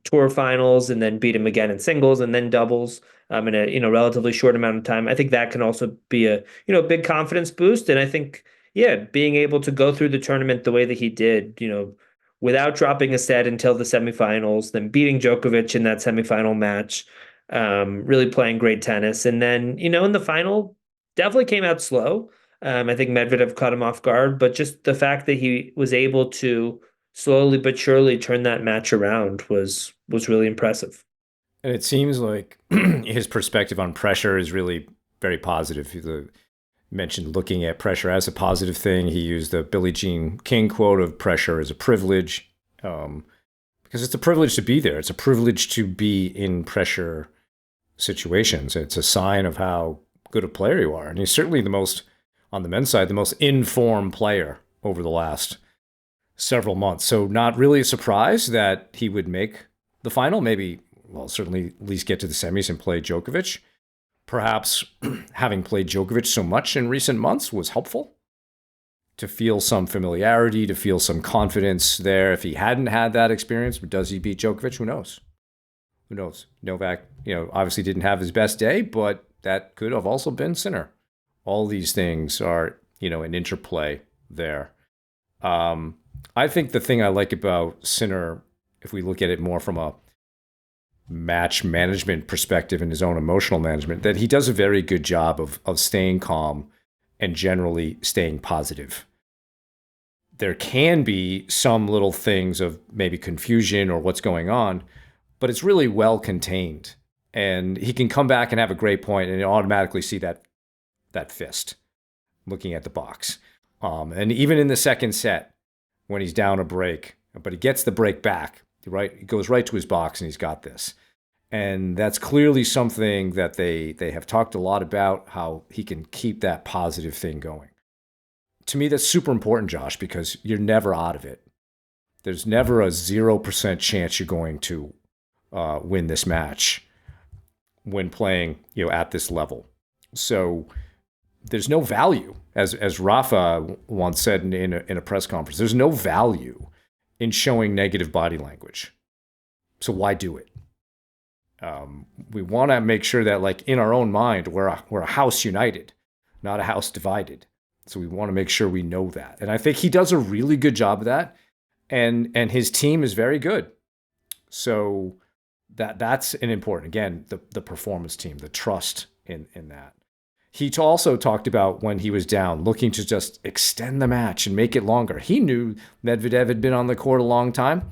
tour finals, and then beat him again in singles and then doubles, in a relatively short amount of time. I think that can also be a big confidence boost. And I think, yeah, being able to go through the tournament the way that he did, without dropping a set until the semifinals, then beating Djokovic in that semifinal match, really playing great tennis, and then in the final definitely came out slow. I think Medvedev caught him off guard, but just the fact that he was able to slowly but surely turn that match around was really impressive. And it seems like his perspective on pressure is really very positive. He mentioned looking at pressure as a positive thing. He used the Billie Jean King quote of pressure as a privilege, because it's a privilege to be there. It's a privilege to be in pressure situations. It's a sign of how good a player you are. And he's certainly on the men's side, the most in-form player over the last several months. So not really a surprise that he would make the final. Maybe, well, certainly at least get to the semis and play Djokovic. Perhaps having played Djokovic so much in recent months was helpful to feel some familiarity, to feel some confidence there. If he hadn't had that experience, does he beat Djokovic? Who knows? Who knows? Novak, obviously didn't have his best day, but that could have also been Sinner. All these things are, an interplay there. I think the thing I like about Sinner, if we look at it more from a match management perspective and his own emotional management, that he does a very good job of staying calm and generally staying positive. There can be some little things of maybe confusion or what's going on, but it's really well contained. And he can come back and have a great point and automatically see that fist looking at the box. And even in the second set, when he's down a break, but he gets the break back, right? He goes right to his box and he's got this. And that's clearly something that they have talked a lot about, how he can keep that positive thing going. To me, that's super important, Josh, because you're never out of it. There's never a 0% chance you're going to win this match when playing, at this level. So there's no value, as Rafa once said in a press conference, there's no value in showing negative body language. So why do it? We want to make sure that, like, in our own mind, we're a house united, not a house divided. So we want to make sure we know that. And I think he does a really good job of that. And his team is very good. So that's an important, again, the performance team, the trust in that. He also talked about when he was down, looking to just extend the match and make it longer. He knew Medvedev had been on the court a long time.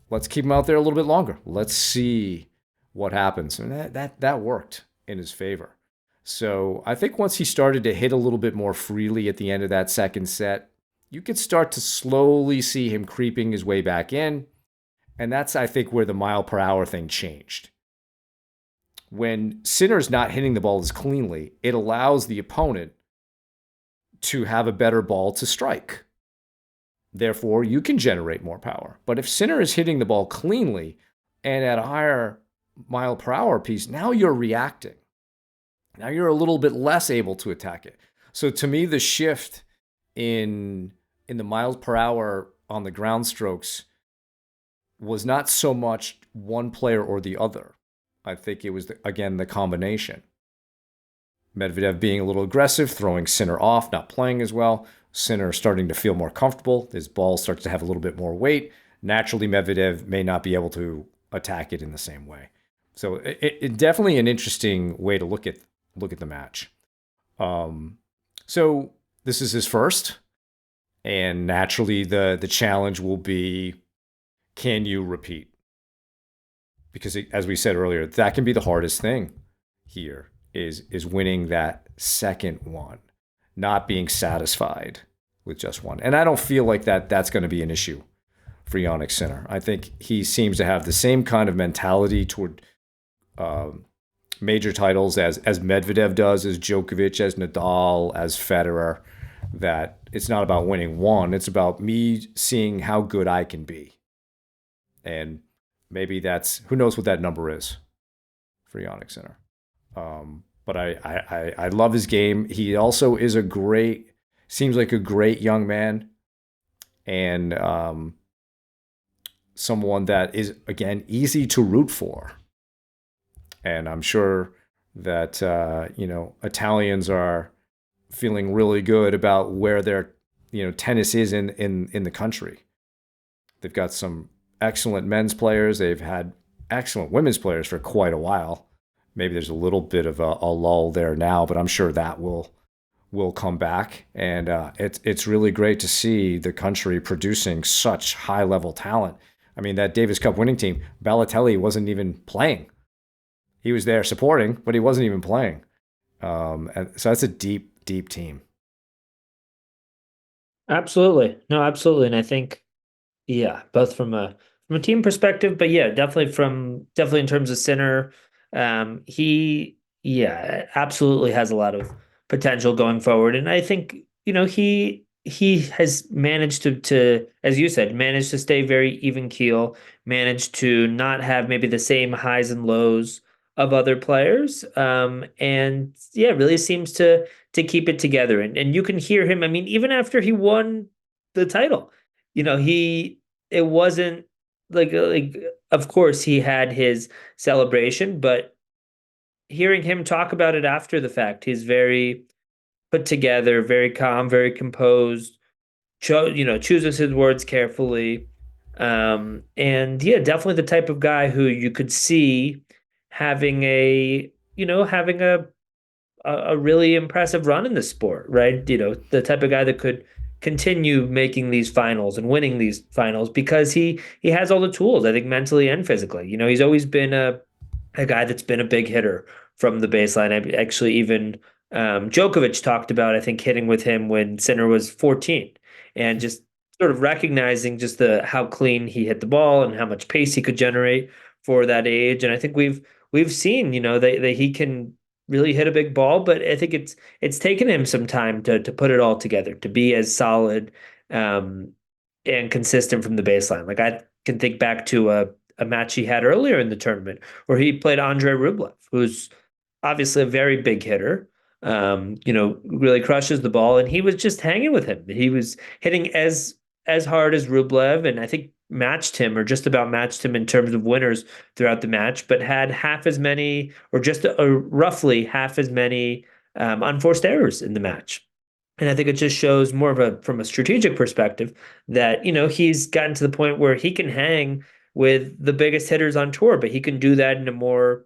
Let's keep him out there a little bit longer. Let's see what happens. And that worked in his favor. So I think once he started to hit a little bit more freely at the end of that second set, you could start to slowly see him creeping his way back in. And that's, I think, where the mile per hour thing changed. When Sinner's not hitting the ball as cleanly, it allows the opponent to have a better ball to strike. Therefore, you can generate more power. But if Sinner is hitting the ball cleanly and at a higher mile per hour piece, now you're reacting. Now you're a little bit less able to attack it. So to me, the shift in the miles per hour on the ground strokes was not so much one player or the other. I think it was, again, the combination. Medvedev being a little aggressive, throwing Sinner off, not playing as well. Sinner starting to feel more comfortable. His ball starts to have a little bit more weight. Naturally, Medvedev may not be able to attack it in the same way. So it definitely an interesting way to look at the match. So this is his first. And naturally, the challenge will be, can you repeat? Because as we said earlier, that can be the hardest thing here is winning that second one, not being satisfied with just one. And I don't feel like that's going to be an issue for Jannik Sinner. I think he seems to have the same kind of mentality toward major titles as Medvedev does, as Djokovic, as Nadal, as Federer, that it's not about winning one. It's about me seeing how good I can be. And maybe that's, who knows what that number is for Jannik Sinner. But I love his game. He also is seems like a great young man, and someone that is, again, easy to root for. And I'm sure that, Italians are feeling really good about where their, tennis is in the country. They've got some excellent men's players. They've had excellent women's players for quite a while. Maybe there's a little bit of a lull there now, but I'm sure that will come back. And it's really great to see the country producing such high-level talent. I mean, that Davis Cup winning team, Balotelli wasn't even playing. He was there supporting, but he wasn't even playing. And so that's a deep, deep team. Absolutely. No, absolutely. And I think, yeah, both from a team perspective, but yeah, definitely in terms of Sinner, he, yeah, absolutely has a lot of potential going forward. And I think, he has managed to, as you said, managed to stay very even keel, managed to not have maybe the same highs and lows of other players. And yeah, really seems to to keep it together. And you can hear him. I mean, even after he won the title, it wasn't like of course he had his celebration, but hearing him talk about it after the fact, he's very put together, very calm, very composed, chooses his words carefully. And yeah, definitely the type of guy who you could see having having a really impressive run in the sport, right? The type of guy that could continue making these finals and winning these finals because he has all the tools, I think, mentally and physically. He's always been a guy that's been a big hitter from the baseline. Actually, even Djokovic talked about, I think, hitting with him when Sinner was 14, and just sort of recognizing just the how clean he hit the ball and how much pace he could generate for that age. And I think we've seen, that he can really hit a big ball, but I think it's taken him some time to put it all together, to be as solid um, and consistent from the baseline. Like I can think back to a match he had earlier in the tournament where he played Andrei Rublev, who's obviously a very big hitter. Really crushes the ball, and he was just hanging with him. He was hitting as hard as Rublev, and I think matched him or just about matched him in terms of winners throughout the match, but had half as many or just roughly half as many unforced errors in the match. And I think it just shows more of from a strategic perspective that, he's gotten to the point where he can hang with the biggest hitters on tour, but he can do that in a more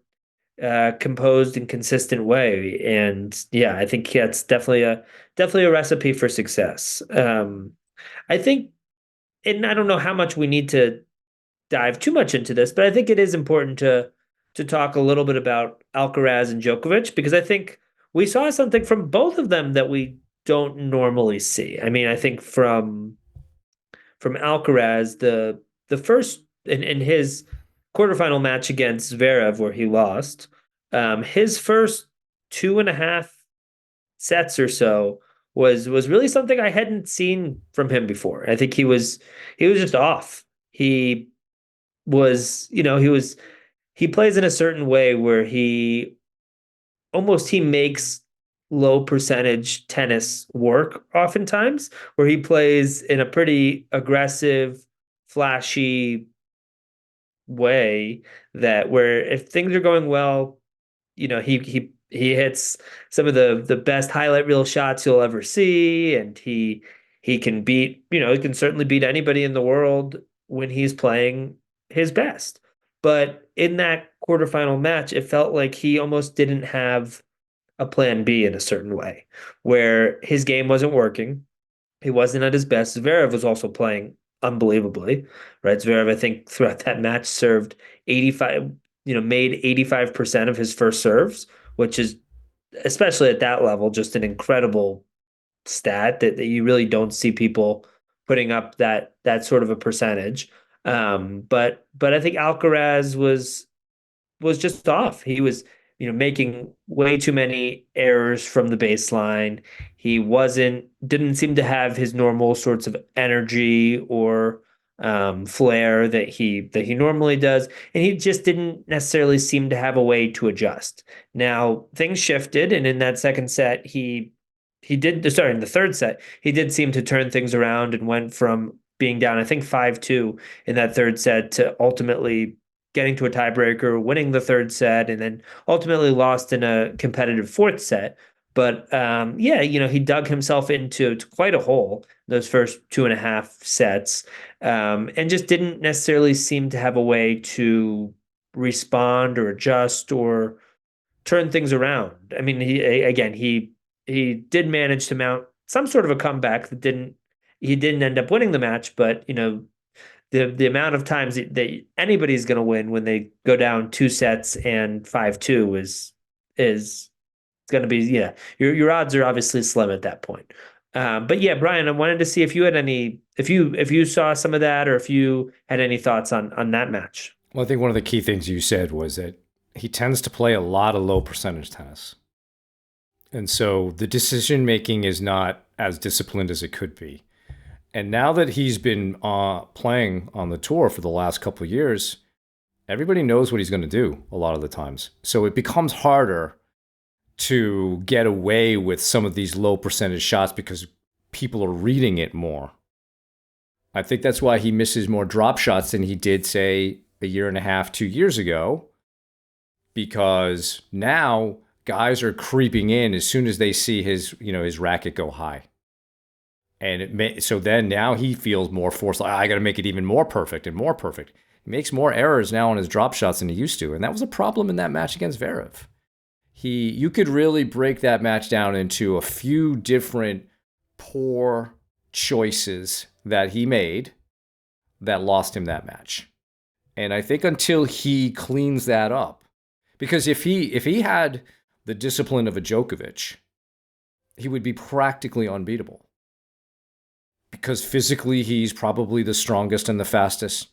composed and consistent way. And yeah, I think that's definitely a recipe for success. I think, and I don't know how much we need to dive too much into this, but I think it is important to talk a little bit about Alcaraz and Djokovic because I think we saw something from both of them that we don't normally see. I mean, I think from Alcaraz, the first in his quarterfinal match against Zverev where he lost, his first 2.5 sets or so was really something I hadn't seen from him before. I think he was just off. He plays in a certain way where he makes low percentage tennis work oftentimes, where he plays in a pretty aggressive, flashy way that where if things are going well, he hits some of the best highlight reel shots you'll ever see, and he can he can certainly beat anybody in the world when he's playing his best. But in that quarterfinal match, it felt like he almost didn't have a plan B in a certain way, where his game wasn't working. He wasn't at his best. Zverev was also playing unbelievably, right? Zverev, I think, throughout that match served 85, made 85% of his first serves, which is, especially at that level, just an incredible stat that you really don't see people putting up that sort of a percentage. But I think Alcaraz was just off. He was, making way too many errors from the baseline. He didn't seem to have his normal sorts of energy or flair that he normally does, and he just didn't necessarily seem to have a way to adjust. Now things shifted, and in that second set, he did. Sorry, in the third set, he did seem to turn things around and went from being down, I think 5-2 in that third set to ultimately getting to a tiebreaker, winning the third set, and then ultimately lost in a competitive fourth set. But yeah, he dug himself into quite a hole those first 2.5 sets, and just didn't necessarily seem to have a way to respond or adjust or turn things around. I mean, he did manage to mount some sort of a comeback he didn't end up winning the match, but the amount of times that anybody's going to win when they go down 2 sets and 5-2 is going to be, yeah, your odds are obviously slim at that point. But yeah, Brian, I wanted to see if you had if you saw some of that or if you had any thoughts on that match. Well, I think one of the key things you said was that he tends to play a lot of low percentage tennis. And so the decision making is not as disciplined as it could be. And now that he's been playing on the tour for the last couple of years, everybody knows what he's going to do a lot of the times. So it becomes harder to get away with some of these low percentage shots because people are reading it more. I think that's why he misses more drop shots than he did, say, a year and a half, 2 years ago, because now guys are creeping in as soon as they see his racket go high. And so then now he feels more forced. Like, I got to make it even more perfect and more perfect. He makes more errors now on his drop shots than he used to. And that was a problem in that match against Zverev. You could really break that match down into a few different poor choices that he made that lost him that match. And I think until he cleans that up, because if he had the discipline of a Djokovic, he would be practically unbeatable. Because physically, he's probably the strongest and the fastest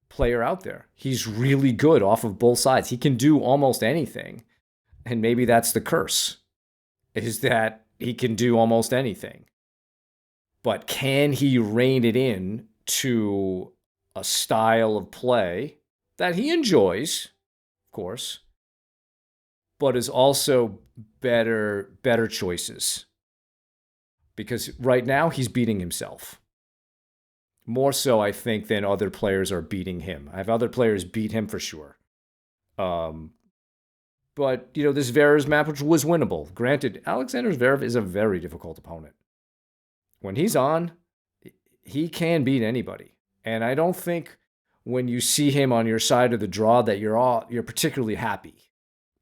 player out there. He's really good off of both sides. He can do almost anything. And maybe that's the curse, is that he can do almost anything. But can he rein it in to a style of play that he enjoys, of course, but is also better choices? Because right now he's beating himself. More so, I think, than other players are beating him. I have other players beat him for sure. But, this Zverev's match was winnable. Granted, Alexander Zverev is a very difficult opponent. When he's on, he can beat anybody. And I don't think when you see him on your side of the draw that you're particularly happy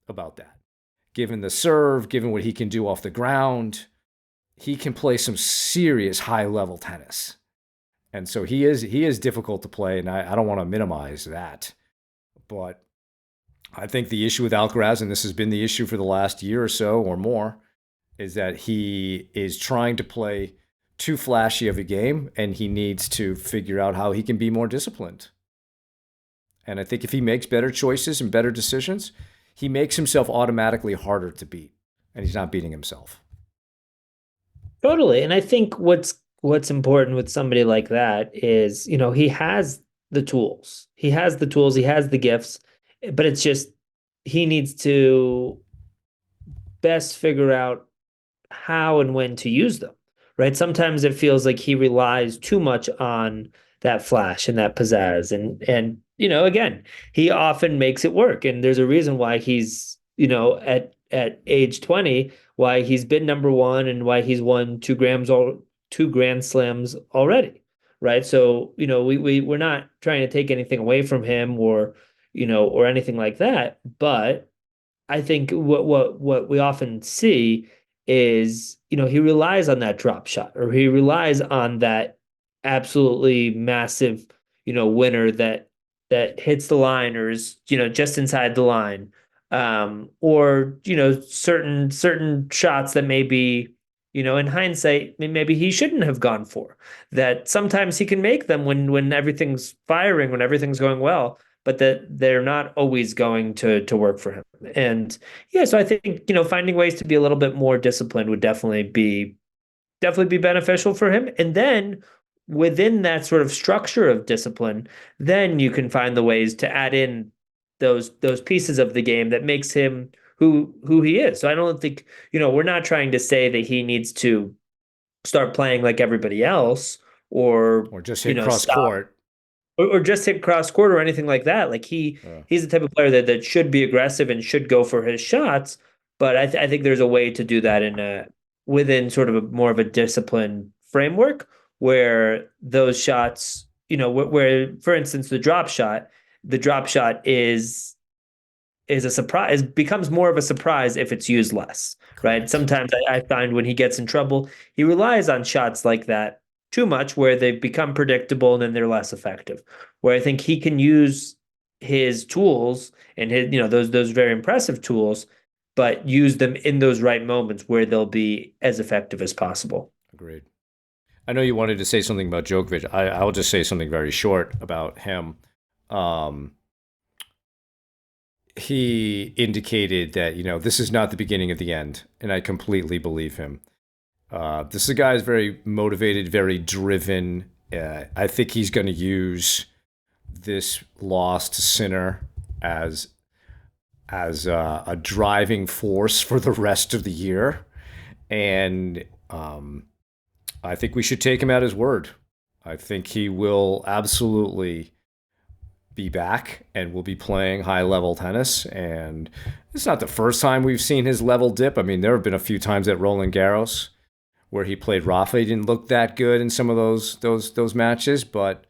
about that. Given the serve, given what he can do off the ground, he can play some serious high-level tennis. And so he is difficult to play, and I don't want to minimize that. But I think the issue with Alcaraz, and this has been the issue for the last year or so or more, is that he is trying to play too flashy of a game, and he needs to figure out how he can be more disciplined. And I think if he makes better choices and better decisions, he makes himself automatically harder to beat, and he's not beating himself. Totally. And I think what's important with somebody like that is, he has the tools. He has the gifts, but it's just he needs to best figure out how and when to use them. Right? Sometimes it feels like he relies too much on that flash and that pizzazz. And again, he often makes it work. And there's a reason why he's, at age 20, why he's been number one and why he's won two Grand Slams already. Right. So, we're not trying to take anything away from him or anything like that. But I think what we often see is, he relies on that drop shot, or he relies on that absolutely massive, winner that hits the line or is, just inside the line. Or, certain shots that maybe, in hindsight, maybe he shouldn't have gone for. That sometimes he can make them when everything's firing, when everything's going well, but that they're not always going to work for him. And yeah, so I think, finding ways to be a little bit more disciplined would definitely be beneficial for him. And then within that sort of structure of discipline, then you can find the ways to add in those pieces of the game that makes him who he is. So I don't think, we're not trying to say that he needs to start playing like everybody else or just hit cross court. Or just hit cross court or anything like that. Like he's the type of player that should be aggressive and should go for his shots. But I think there's a way to do that within sort of a more of a disciplined framework where those shots, where for instance the drop shot is a surprise, becomes more of a surprise if it's used less. Correct. Right? Sometimes I find when he gets in trouble, he relies on shots like that too much, where they've become predictable and then they're less effective. Where I think he can use his tools and his, those very impressive tools, but use them in those right moments where they'll be as effective as possible. Agreed. I know you wanted to say something about Djokovic. I'll just say something very short about him. He indicated that, this is not the beginning of the end, and I completely believe him. This is a guy who's very motivated, very driven. I think he's going to use this loss to Sinner as as a driving force for the rest of the year. And I think we should take him at his word. I think he will absolutely be back and will be playing high level tennis. And it's not the first time we've seen his level dip. I mean, there have been a few times at Roland Garros where he played Rafa. He didn't look that good in some of those matches, but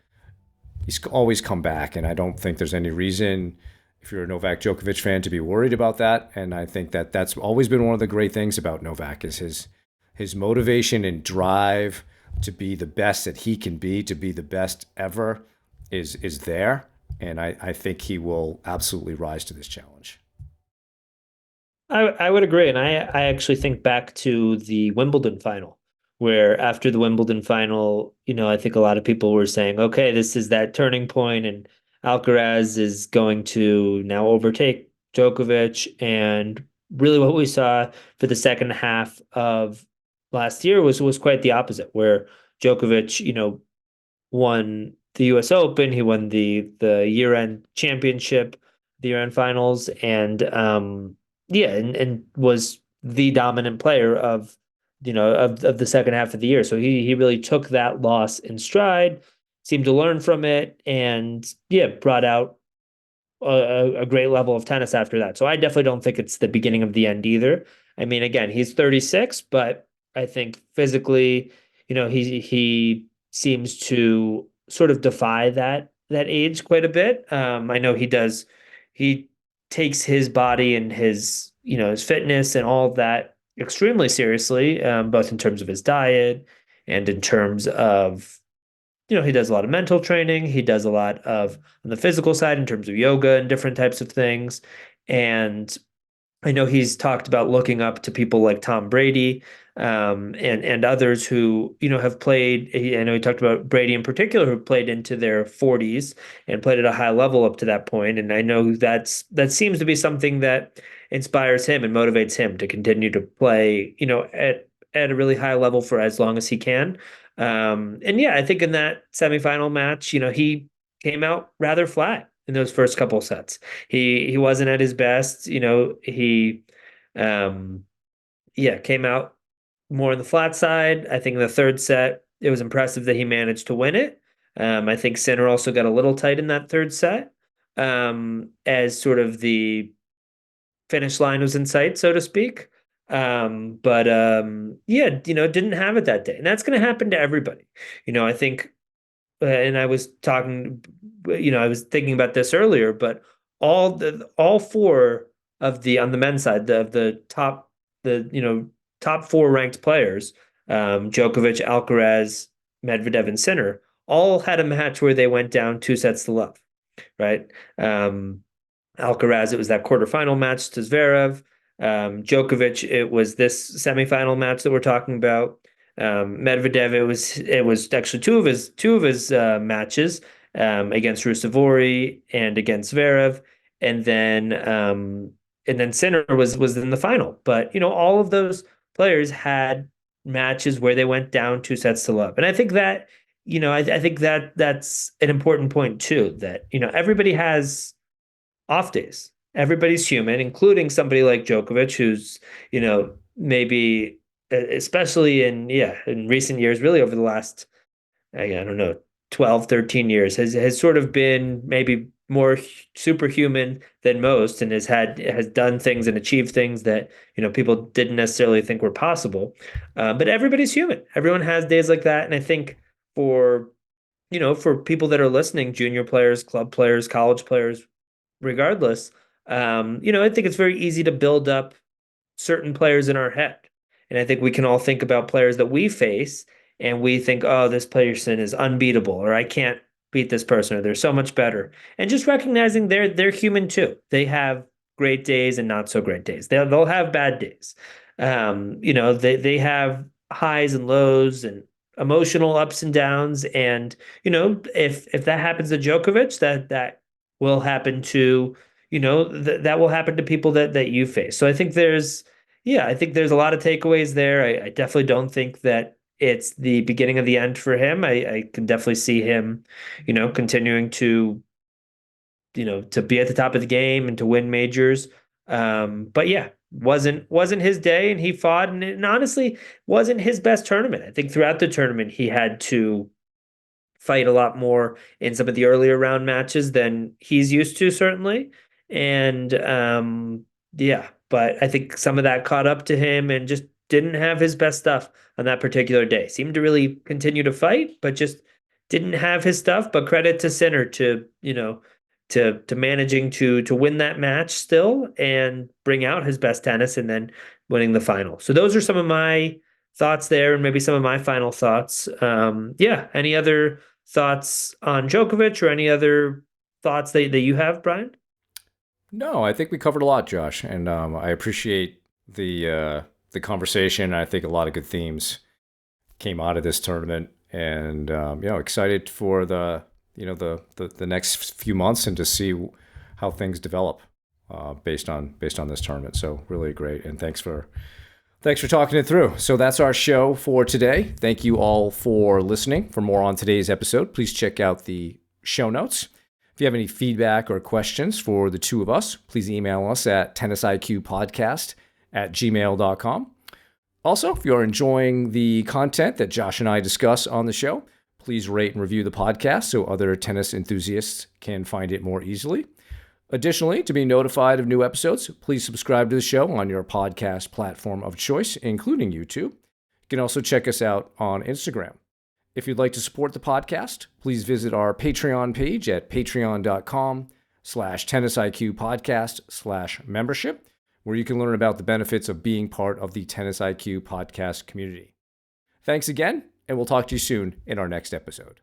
he's always come back. And I don't think there's any reason, if you're a Novak Djokovic fan, to be worried about that. And I think that that's always been one of the great things about Novak is his motivation and drive to be the best that he can be, to be the best ever, is there. And I think he will absolutely rise to this challenge. I would agree. And I actually think back to the Wimbledon final, where after the Wimbledon final, I think a lot of people were saying, okay, this is that turning point, and Alcaraz is going to now overtake Djokovic. And really what we saw for the second half of last year was quite the opposite, where Djokovic, won the US Open, he won the year-end championship, the year-end finals, and yeah, and was the dominant player of of the second half of the year. So he really took that loss in stride, seemed to learn from it, and yeah, brought out a great level of tennis after that. So I definitely don't think it's the beginning of the end either. I mean, again, he's 36, but I think physically, he seems to sort of defy that age quite a bit. I know he does. He takes his body and his his fitness and all of that extremely seriously, both in terms of his diet and in terms of he does a lot of mental training. He does a lot of on the physical side in terms of yoga and different types of things. And I know he's talked about looking up to people like Tom Brady, and others who have played. I know he talked about Brady in particular, who played into their 40s and played at a high level up to that point. And I know that seems to be something that inspires him and motivates him to continue to play, at a really high level for as long as he can. And yeah, I think in that semifinal match, he came out rather flat in those first couple sets. He wasn't at his best. He um yeah, came out more on the flat side. I think in the third set, it was impressive that he managed to win it. I think Sinner also got a little tight in that third set, as sort of the finish line was in sight, so to speak. But yeah, didn't have it that day. And that's going to happen to everybody. I think and I was talking, I was thinking about this earlier, but all four of the on the men's side, the top top four ranked players, Djokovic, Alcaraz, Medvedev, and Sinner, all had a match where they went down 2-0, right? Alcaraz, it was that quarterfinal match to Zverev. Djokovic, it was this semifinal match that we're talking about. Medvedev, it was actually two of his matches, against Rusevori and against Zverev, and then Sinner was in the final. But all of those players had matches where they went down 2-0, and I think that I think that that's an important point too. That everybody has off days. Everybody's human, including somebody like Djokovic, who's, maybe, especially in recent years, really over the last, I don't know, 12, 13 years, has sort of been maybe more superhuman than most, and has done things and achieved things that, people didn't necessarily think were possible. But everybody's human. Everyone has days like that. And I think for, for people that are listening, junior players, club players, college players, regardless, I think it's very easy to build up certain players in our head. And I think we can all think about players that we face and we think, oh, this person is unbeatable, or I can't beat this person, or they're so much better. And just recognizing they're human too. They have great days and not so great days. They'll have bad days. They have highs and lows and emotional ups and downs. And if that happens to Djokovic, that will happen to that will happen to people that you face. So I think there's a lot of takeaways there. I definitely don't think that it's the beginning of the end for him. I can definitely see him, continuing to be at the top of the game and to win majors But yeah, wasn't his day, and he fought, and it honestly wasn't his best tournament. I think throughout the tournament he had to fight a lot more in some of the earlier round matches than he's used to, certainly. And yeah, but I think some of that caught up to him and just didn't have his best stuff on that particular day. Seemed to really continue to fight, but just didn't have his stuff. But credit to Sinner to, to managing to win that match still and bring out his best tennis and then winning the final. So those are some of my thoughts there, and maybe some of my final thoughts. Yeah, any other thoughts on Djokovic or any other thoughts that you have, Brian? No, I think we covered a lot, Josh, and I appreciate the conversation. I think a lot of good themes came out of this tournament, and excited for the next few months and to see how things develop based on this tournament. So really great, and thanks for talking it through. So that's our show for today. Thank you all for listening. For more on today's episode, please check out the show notes. If you have any feedback or questions for the two of us, please email us at tennisiqpodcast@gmail.com. Also, if you're enjoying the content that Josh and I discuss on the show, please rate and review the podcast so other tennis enthusiasts can find it more easily. Additionally, to be notified of new episodes, please subscribe to the show on your podcast platform of choice, including YouTube. You can also check us out on Instagram. If you'd like to support the podcast, please visit our Patreon page at patreon.com/tennisiqpodcast/membership, where you can learn about the benefits of being part of the Tennis IQ podcast community. Thanks again, and we'll talk to you soon in our next episode.